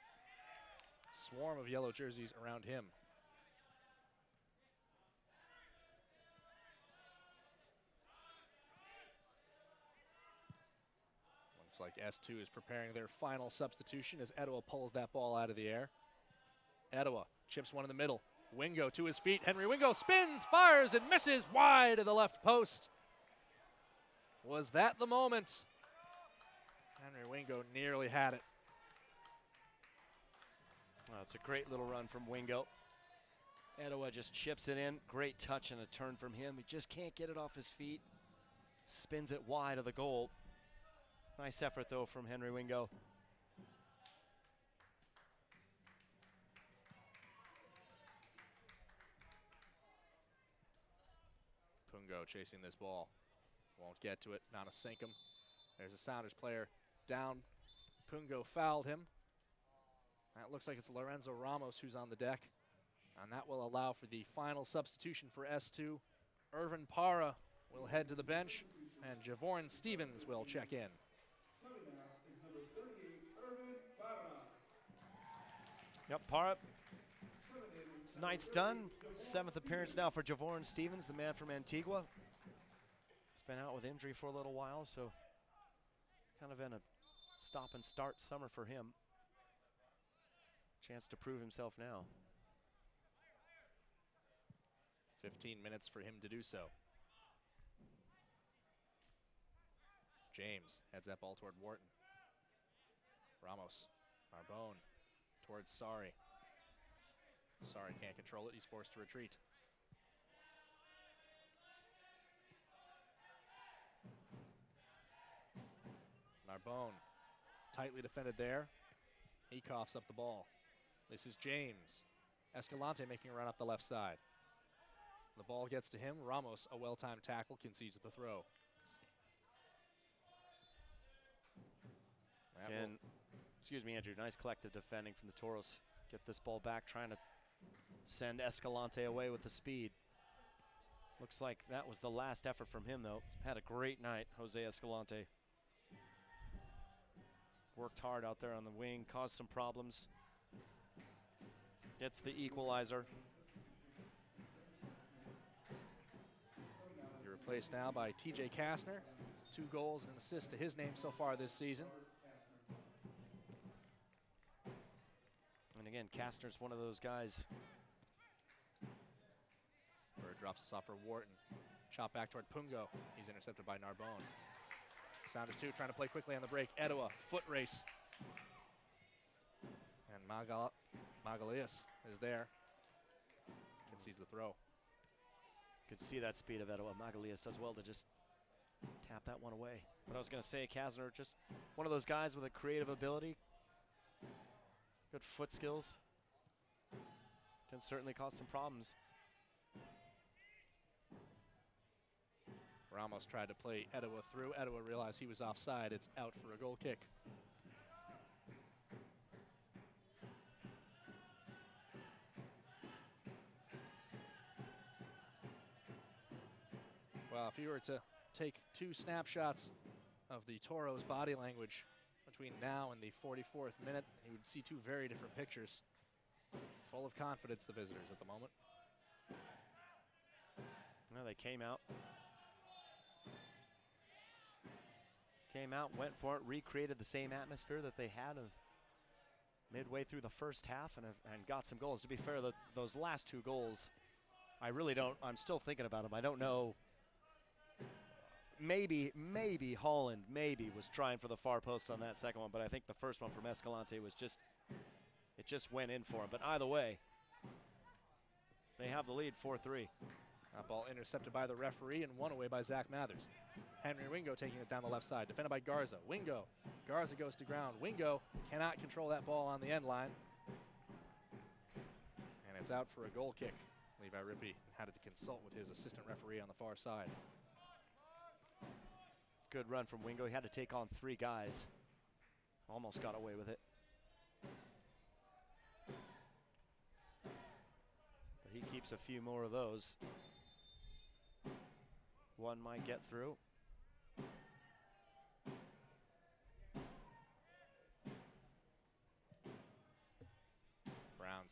Swarm of yellow jerseys around him. Looks like S2 is preparing their final substitution as Etowah pulls that ball out of the air. Etowah chips one in the middle. Wingo to his feet. Henry Wingo spins, fires, and misses wide of the left post. Was that the moment? Henry Wingo nearly had it. Oh, it's a great little run from Wingo. Etowah just chips it in. Great touch and a turn from him. He just can't get it off his feet. Spins it wide of the goal. Nice effort, though, from Henry Wingo. Pungo chasing this ball. Won't get to it. Not a sink him. There's a Sounders player down. Pungo fouled him. That looks like it's Lorenzo Ramos who's on the deck. And that will allow for the final substitution for S2. Irvin Para will head to the bench, and Javorn Stevens will check in. Yep, Para. His night's done. 7th appearance now for Javorn Stevens, the man from Antigua. He's been out with injury for a little while, so kind of in a stop and start summer for him. Chance to prove himself now. 15 minutes for him to do so. James heads that ball toward Wharton. Ramos, Arbone towards Sari. Sari can't control it, he's forced to retreat. Narbonne, tightly defended there. He coughs up the ball. This is James. Escalante making a run up the left side. The ball gets to him. Ramos, a well-timed tackle, concedes the throw. And, excuse me, Andrew, nice collective defending from the Toros. Get this ball back, trying to send Escalante away with the speed. Looks like that was the last effort from him, though. He's had a great night, Jose Escalante. Worked hard out there on the wing, caused some problems. Gets the equalizer. You're replaced now by TJ Kastner. 2 goals and an assist to his name so far this season. And again, Kastner's one of those guys. Bird drops us off for Wharton. Chop back toward Pungo. He's intercepted by Narbonne. Sounders 2 trying to play quickly on the break. Etowah, foot race. And Magalius is there. Concedes the throw. Could see that speed of Etowah. Magalius does well to just tap that one away. But I was going to say, Kastner, just one of those guys with a creative ability. Good foot skills. Can certainly cause some problems. Ramos tried to play Etowah through. Etowah realized he was offside. It's out for a goal kick. Well, if you were to take 2 snapshots of the Toros' body language between now and the 44th minute, you would see 2 very different pictures. Full of confidence, the visitors at the moment. Well, they came out, went for it, recreated the same atmosphere that they had midway through the first half and got some goals. To be fair, those last 2 goals, I'm still thinking about them. I don't know. Maybe Holland was trying for the far post on that second one, but I think the first one from Escalante was it just went in for him. But either way, they have the lead 4-3. That ball intercepted by the referee and won away by Zach Mathers. Henry Wingo taking it down the left side, defended by Garza. Wingo, Garza goes to ground. Wingo cannot control that ball on the end line. And it's out for a goal kick. Levi Rippey had to consult with his assistant referee on the far side. Good run from Wingo. He had to take on 3 guys. Almost got away with it. But he keeps a few more of those. One might get through.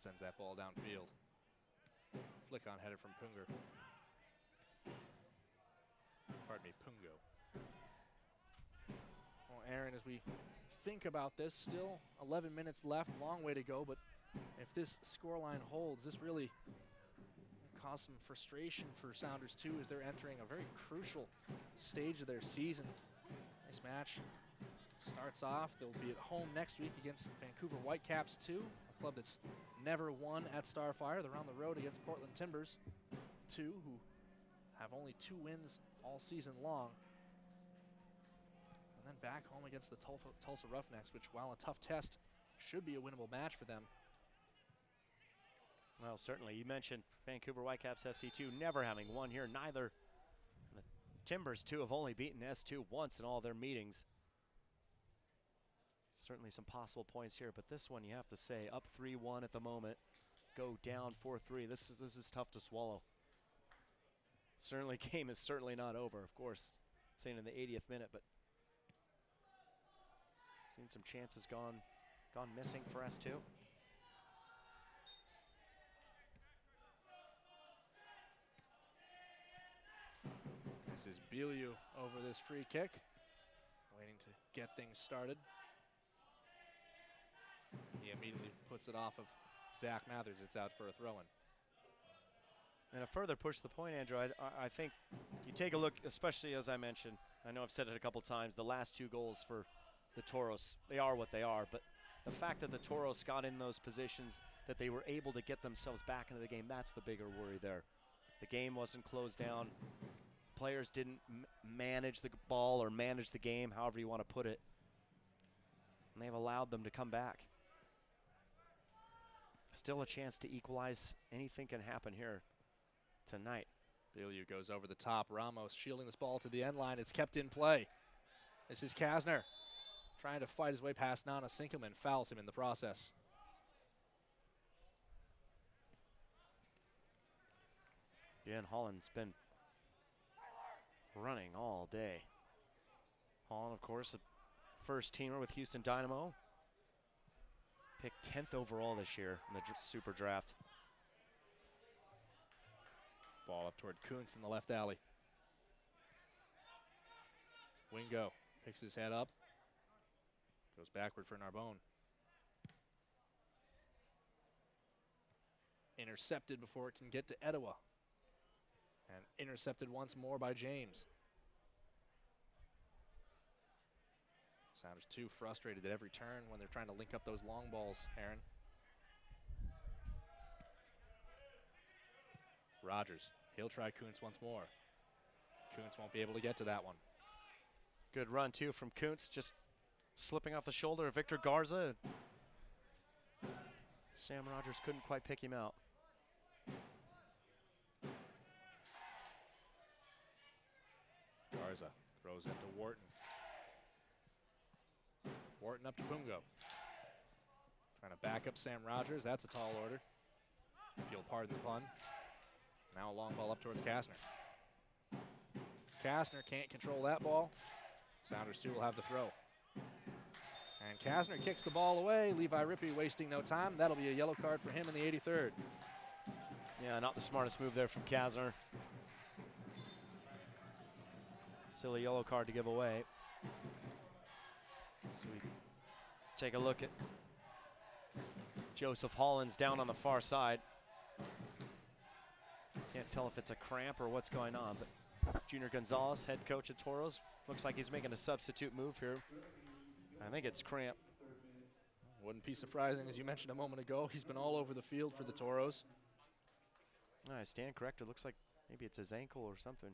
sends that ball downfield. Flick on header from Punger. Pardon me, Pungo. Well, Aaron, as we think about this, still 11 minutes left, long way to go, but if this scoreline holds, this really cause some frustration for Sounders too, as they're entering a very crucial stage of their season. This match starts off, they'll be at home next week against Vancouver Whitecaps 2, a club that's never won at Starfire. They're on the road against Portland Timbers 2, who have only 2 wins all season long. And then back home against the Tulsa Roughnecks, which, while a tough test, should be a winnable match for them. Well, certainly. You mentioned Vancouver Whitecaps FC2 never having won here. Neither the Timbers 2 have only beaten S2 once in all their meetings. Certainly some possible points here, but this one you have to say up 3-1 at the moment, go down 4-3. This is tough to swallow. Certainly, game is certainly not over. Of course, saying in the 80th minute, but seen some chances gone missing for S2. This is Biliu over this free kick, waiting to get things started. He immediately puts it off of Zach Mathers. It's out for a throw-in. And a further push to the point, Andrew, I think you take a look, especially as I mentioned, I know I've said it a couple times, the last 2 goals for the Toros, they are what they are, but the fact that the Toros got in those positions, that they were able to get themselves back into the game, that's the bigger worry there. The game wasn't closed down. Players didn't manage the ball or manage the game, however you want to put it. And they've allowed them to come back. Still a chance to equalize. Anything can happen here tonight. Biliu goes over the top. Ramos shielding this ball to the end line. It's kept in play. This is Kasner trying to fight his way past Nana Sinkelman. Fouls him in the process. Again, Holland's been running all day. Holland, of course, a first teamer with Houston Dynamo. Picked 10th overall this year in the Super Draft. Ball up toward Kuntz in the left alley. Wingo picks his head up. Goes backward for Narbonne. Intercepted before it can get to Etowah. And intercepted once more by James. Sounders too frustrated at every turn when they're trying to link up those long balls, Aaron. Rogers, he'll try Kuntz once more. Kuntz won't be able to get to that one. Good run, too, from Kuntz, just slipping off the shoulder of Victor Garza. Sam Rogers couldn't quite pick him out. Garza throws into Wharton. Wharton up to Pungo. Trying to back up Sam Rogers. That's a tall order, if you'll pardon the pun. Now a long ball up towards Kasner. Kasner can't control that ball. Sounders too will have the throw. And Kasner kicks the ball away. Levi Rippey wasting no time. That'll be a yellow card for him in the 83rd. Yeah, not the smartest move there from Kasner. Silly yellow card to give away. So we take a look at Joseph Hollins down on the far side. Can't tell if it's a cramp or what's going on, but Junior Gonzalez, head coach at Toros, looks like he's making a substitute move here. I think it's cramp. Wouldn't be surprising, as you mentioned a moment ago. He's been all over the field for the Toros. I stand corrected. Looks like maybe it's his ankle or something.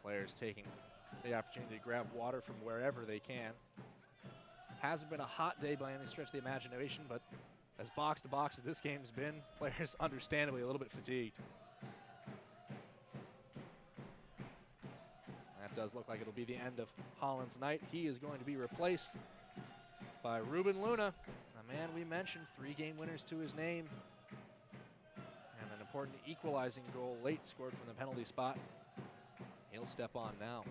Players taking the opportunity to grab water from wherever they can. Hasn't been a hot day by any stretch of the imagination, but as box to box as this game's been, players understandably a little bit fatigued. That does look like it'll be the end of Holland's night. He is going to be replaced by Ruben Luna, a man we mentioned, 3 game winners to his name, and an important equalizing goal late, scored from the penalty spot. He'll step on now.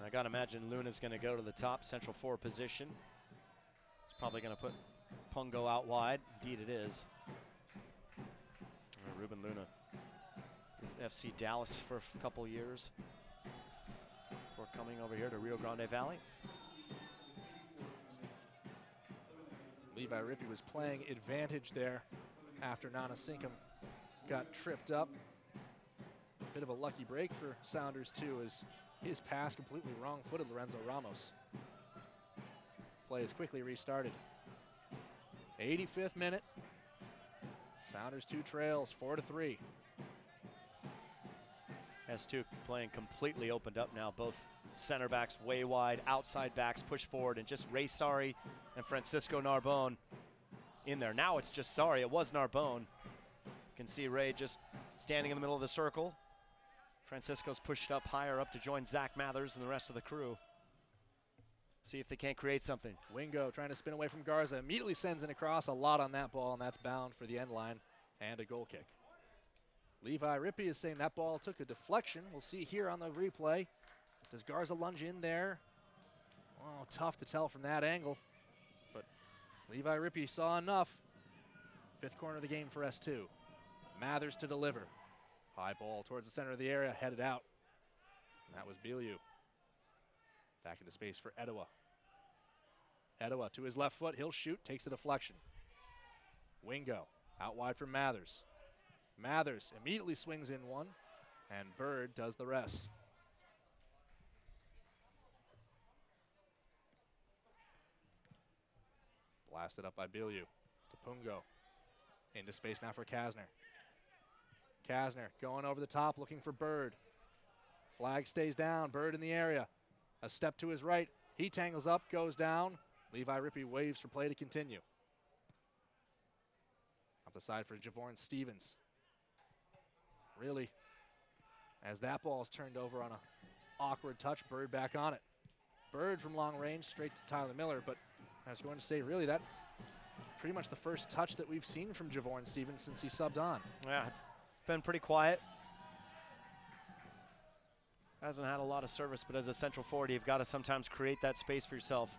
I got to imagine Luna's going to go to the top central forward position. It's probably going to put Pungo out wide. Indeed it is. Ruben Luna with FC Dallas for a couple years before coming over here to Rio Grande Valley. Levi Rippey was playing advantage there after Nana Sinkum got tripped up. Bit of a lucky break for Sounders too, as his pass completely wrong-footed Lorenzo Ramos. Play is quickly restarted. 85th minute. Sounders 2 trails, 4-3. S2 playing completely opened up now. Both center backs way wide, outside backs push forward, and just Ray Sari and Francisco Narbone in there. Now it's just Sari. It was Narbone. You can see Ray just standing in the middle of the circle. Francisco's pushed up higher up to join Zach Mathers and the rest of the crew. See if they can't create something. Wingo trying to spin away from Garza. Immediately sends it across. A lot on that ball, and that's bound for the end line and a goal kick. Levi Rippey is saying that ball took a deflection. We'll see here on the replay. Does Garza lunge in there? Oh, tough to tell from that angle. But Levi Rippey saw enough. 5th corner of the game for S2. Mathers to deliver. High ball towards the center of the area, headed out. And that was Biliu. Back into space for Edawa. Edawa to his left foot, he'll shoot, takes a deflection. Wingo, out wide for Mathers. Mathers immediately swings in one, and Bird does the rest. Blasted up by Biliu to Pungo. Into space now for Kasner. Kasner going over the top, looking for Bird. Flag stays down, Bird in the area. A step to his right, he tangles up, goes down. Levi Rippey waves for play to continue. Up the side for Javorn Stevens. Really, as that ball is turned over on an awkward touch, Bird back on it. Bird from long range straight to Tyler Miller, but I was going to say, really, that pretty much the first touch that we've seen from Javorn Stevens since he subbed on. Yeah, been pretty quiet. Hasn't had a lot of service, but as a central forward, you've got to sometimes create that space for yourself.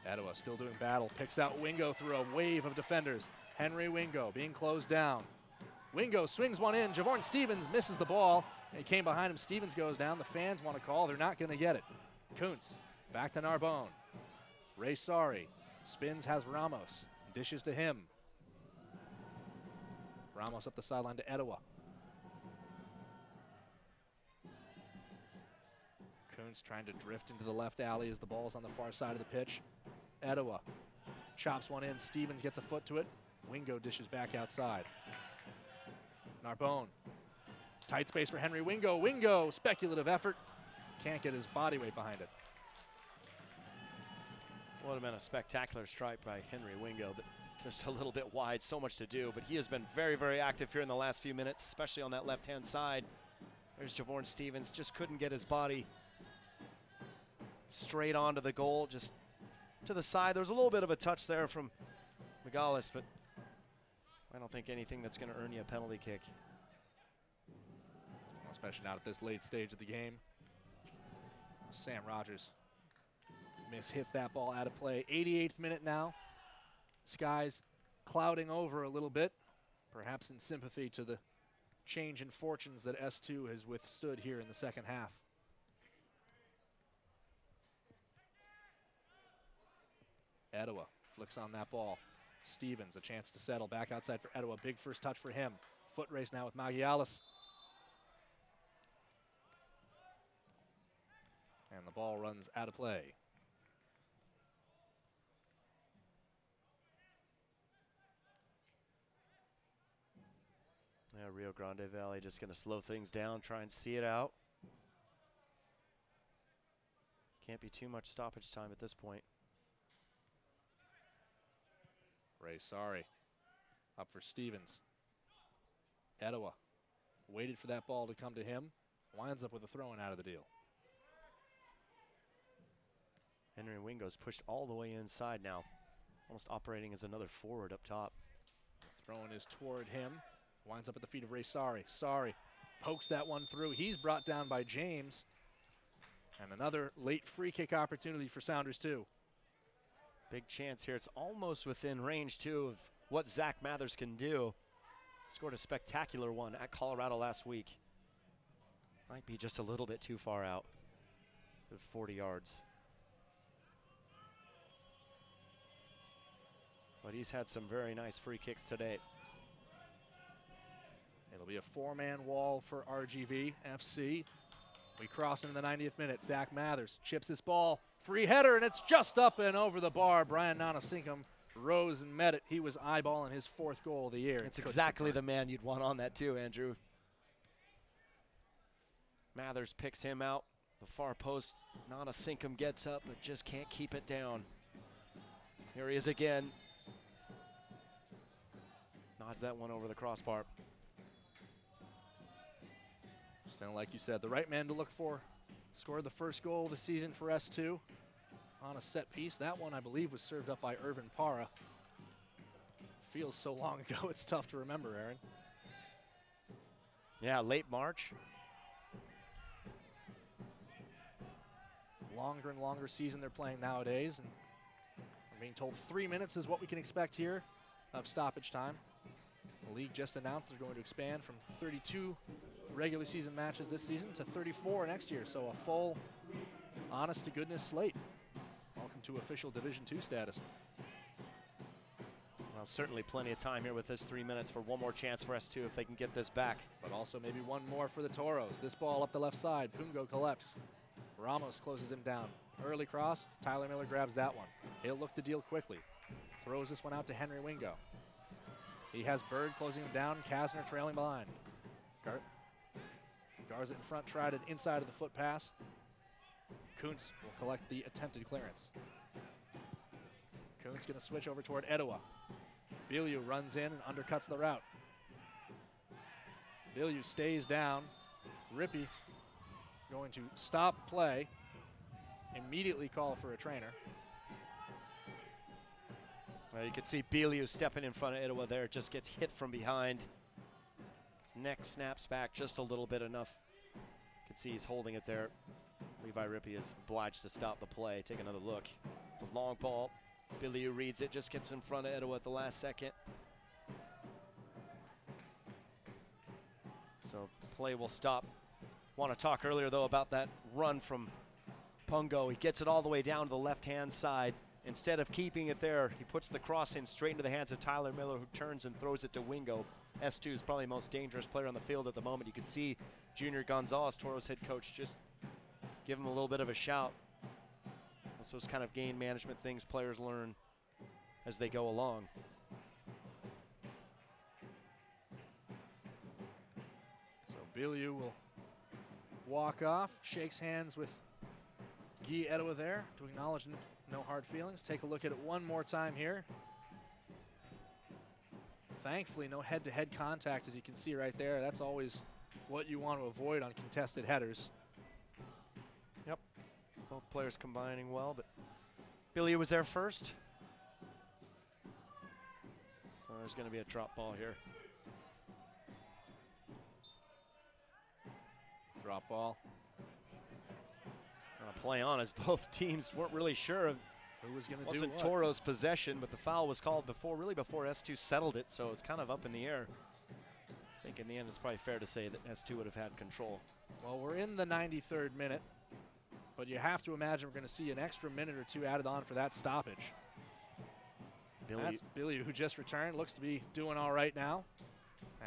Edawa still doing battle, picks out Wingo through a wave of defenders. Henry Wingo being closed down. Wingo swings one in, Javorn Stevens misses the ball. It came behind him, Stevens goes down. The fans want to call, they're not going to get it. Kuntz, back to Narbone. Ray Sari, spins, has Ramos, dishes to him. Ramos up the sideline to Edawa. Kuntz trying to drift into the left alley as the ball's on the far side of the pitch. Edawa chops one in, Stevens gets a foot to it. Wingo dishes back outside. Narbone, tight space for Henry Wingo. Wingo, speculative effort. Can't get his body weight behind it. Would have been a spectacular strike by Henry Wingo, but just a little bit wide, so much to do. But he has been very, very active here in the last few minutes, especially on that left-hand side. There's Javorn Stevens, just couldn't get his body straight onto the goal, just to the side. There was a little bit of a touch there from Megales, but I don't think anything that's going to earn you a penalty kick. Especially not at this late stage of the game. Sam Rogers hits that ball out of play. 88th minute now. Skies clouding over a little bit, perhaps in sympathy to the change in fortunes that S2 has withstood here in the second half. Edawa flicks on that ball. Stevens, a chance to settle back outside for Edawa. Big first touch for him. Foot race now with Magialis. And the ball runs out of play. Yeah, Rio Grande Valley just going to slow things down, try and see it out. Can't be too much stoppage time at this point. Ray Sari up for Stevens. Edawa waited for that ball to come to him. Winds up with a throw-in out of the deal. Henry Wingo's pushed all the way inside now, almost operating as another forward up top. Throwing is toward him. Winds up at the feet of Ray Sari. Sari pokes that one through. He's brought down by James. And another late free kick opportunity for Sounders too. Big chance here. It's almost within range too of what Zach Mathers can do. Scored a spectacular one at Colorado last week. Might be just a little bit too far out. 40 yards. But he's had some very nice free kicks today. It'll be a four-man wall for RGV FC. We cross into the 90th minute. Zach Mathers chips this ball. Free header, and it's just up and over the bar. Brian Nanasinkum rose and met it. He was eyeballing his 4th goal of the year. It's exactly the man you'd want on that too, Andrew. Mathers picks him out. The far post, Nanasinkum gets up, but just can't keep it down. Here he is again. Nods that one over the crossbar. Still, like you said, the right man to look for. Scored the first goal of the season for S2 on a set piece. That one, I believe, was served up by Irvin Parra. Feels so long ago, it's tough to remember, Aaron. Yeah, late March. Longer and longer season they're playing nowadays. And I'm being told 3 minutes is what we can expect here of stoppage time. The league just announced they're going to expand from 32 regular season matches this season to 34 next year. So a full, honest to goodness slate. Welcome to official Division II status. Well, certainly plenty of time here with this 3 minutes for one more chance for S2 if they can get this back. But also maybe one more for the Toros. This ball up the left side. Pungo collects. Ramos closes him down. Early cross. Tyler Miller grabs that one. He'll look to deal quickly. Throws this one out to Henry Wingo. He has Bird closing him down. Kasner trailing behind. Garza in front, tried an inside of the foot pass. Kuntz will collect the attempted clearance. Kuntz going to switch over toward Edowa. Biliu runs in and undercuts the route. Biliu stays down. Rippey going to stop play, immediately call for a trainer. Well, you can see Biliu stepping in front of Edowa there. Just gets hit from behind. His neck snaps back just a little bit enough. You can see he's holding it there. Levi Rippey is obliged to stop the play. Take another look. It's a long ball. Biliu reads it, just gets in front of Edowa at the last second. So play will stop. Want to talk earlier, though, about that run from Pungo. He gets it all the way down to the left-hand side. Instead of keeping it there, he puts the cross in straight into the hands of Tyler Miller, who turns and throws it to Wingo. S2 is probably the most dangerous player on the field at the moment. You can see Junior Gonzalez, Toro's head coach, just give him a little bit of a shout. That's those kind of game management things players learn as they go along. So Biliu will walk off, shakes hands with Guy Edowa there to acknowledge no hard feelings. Take a look at it one more time here. Thankfully, no head-to-head contact, as you can see right there. That's always what you want to avoid on contested headers. Yep, both players combining well, but Biliu was there first. So there's going to be a drop ball here. Drop ball. Play on as both teams weren't really sure of who was going to do what. Wasn't Toro's possession, but the foul was called before S2 settled it, so it's kind of up in the air. I think in the end it's probably fair to say that S2 would have had control. Well, we're in the 93rd minute, but you have to imagine we're going to see an extra minute or two added on for that stoppage. That's Biliu, who just returned, looks to be doing all right now.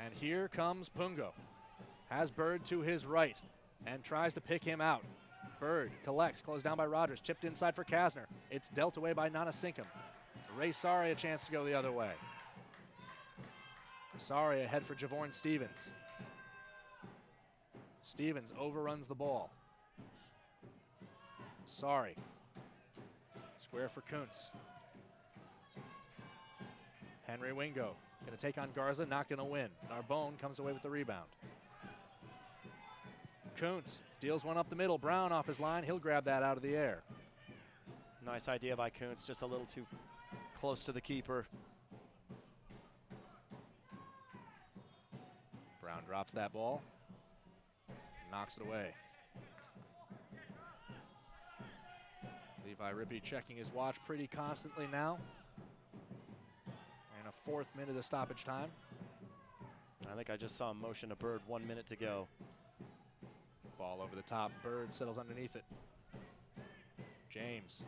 And here comes Pungo. Has Bird to his right and tries to pick him out. Bird collects, closed down by Rogers, chipped inside for Kasner. It's dealt away by Nanasinkum. Ray Sari a chance to go the other way. Sari ahead for Javorn Stevens. Stevens overruns the ball. Sari. Square for Kuntz. Henry Wingo going to take on Garza, not going to win. Narbonne comes away with the rebound. Kuntz deals one up the middle. Brown off his line. He'll grab that out of the air. Nice idea by Kuntz, just a little too close to the keeper. Drops that ball. Knocks it away. Levi Rippey checking his watch pretty constantly now. And a 4th minute of stoppage time. I think I just saw him motion to Bird, 1 minute to go. Ball over the top. Bird settles underneath it. James.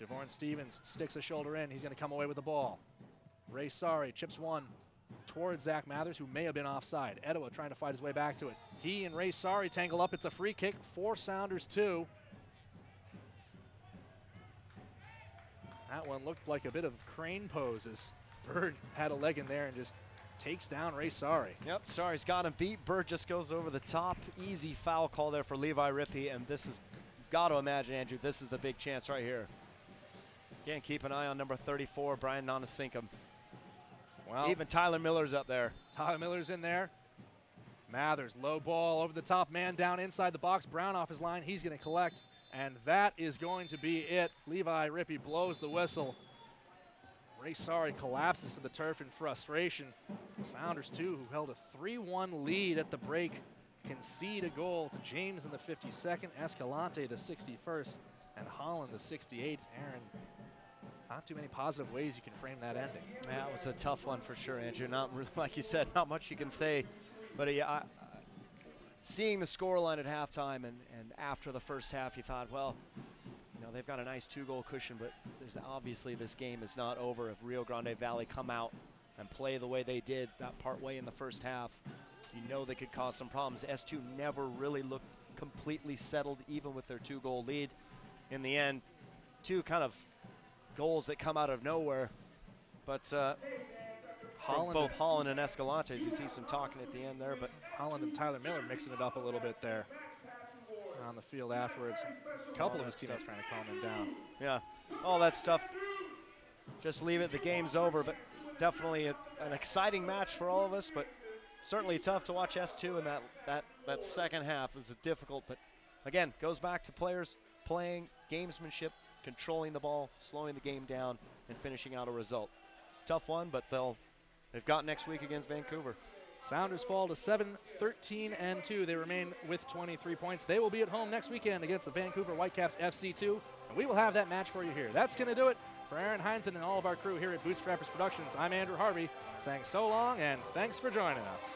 Javorn Stevens sticks a shoulder in. He's going to come away with the ball. Ray Sari chips one towards Zach Mathers, who may have been offside. Etowah trying to fight his way back to it. He and Ray Sari tangle up. It's a free kick for Sounders 2. That one looked like a bit of crane pose as Bird had a leg in there and just takes down Ray Sari. Yep, Sari's got him beat. Bird just goes over the top. Easy foul call there for Levi Rippey, and this is, got to imagine, Andrew, this is the big chance right here. Again, keep an eye on number 34, Brian Nanasinkum. Well, even Tyler Miller's up there. Tyler Miller's in there. Mathers, low ball over the top, man down inside the box. Brown off his line, he's going to collect, and that is going to be it. Levi Rippey blows the whistle. Ray Sari collapses to the turf in frustration. Sounders 2, who held a 3-1 lead at the break, concede a goal to James in the 52nd, Escalante the 61st, and Holland the 68th. Aaron, not too many positive ways you can frame that ending. Yeah, it was a tough one for sure, Andrew. Not like you said, not much you can say. But seeing the scoreline at halftime and after the first half, you thought, well, you know, they've got a nice 2-goal cushion, but there's obviously this game is not over. If Rio Grande Valley come out and play the way they did that part way in the first half, you know they could cause some problems. S2 never really looked completely settled, even with their 2-goal lead. In the end, 2 kind of goals that come out of nowhere, but from both Holland and Escalante, you see some talking at the end there. But Holland and Tyler Miller mixing it up a little bit there on the field afterwards. A couple of his teammates trying to calm him down. Yeah, all that stuff. Just leave it. The game's over, but definitely an exciting match for all of us. But certainly tough to watch S2 in that second half. It was difficult, but again, goes back to players playing gamesmanship, controlling the ball, slowing the game down, and finishing out a result. Tough one, but they've got next week against Vancouver. Sounders fall to 7-13-2. They remain with 23 points. They will be at home next weekend against the Vancouver Whitecaps FC2, and we will have that match for you here. That's going to do it for Aaron Heinzen and all of our crew here at Bootstrappers Productions. I'm Andrew Harvey saying so long and thanks for joining us.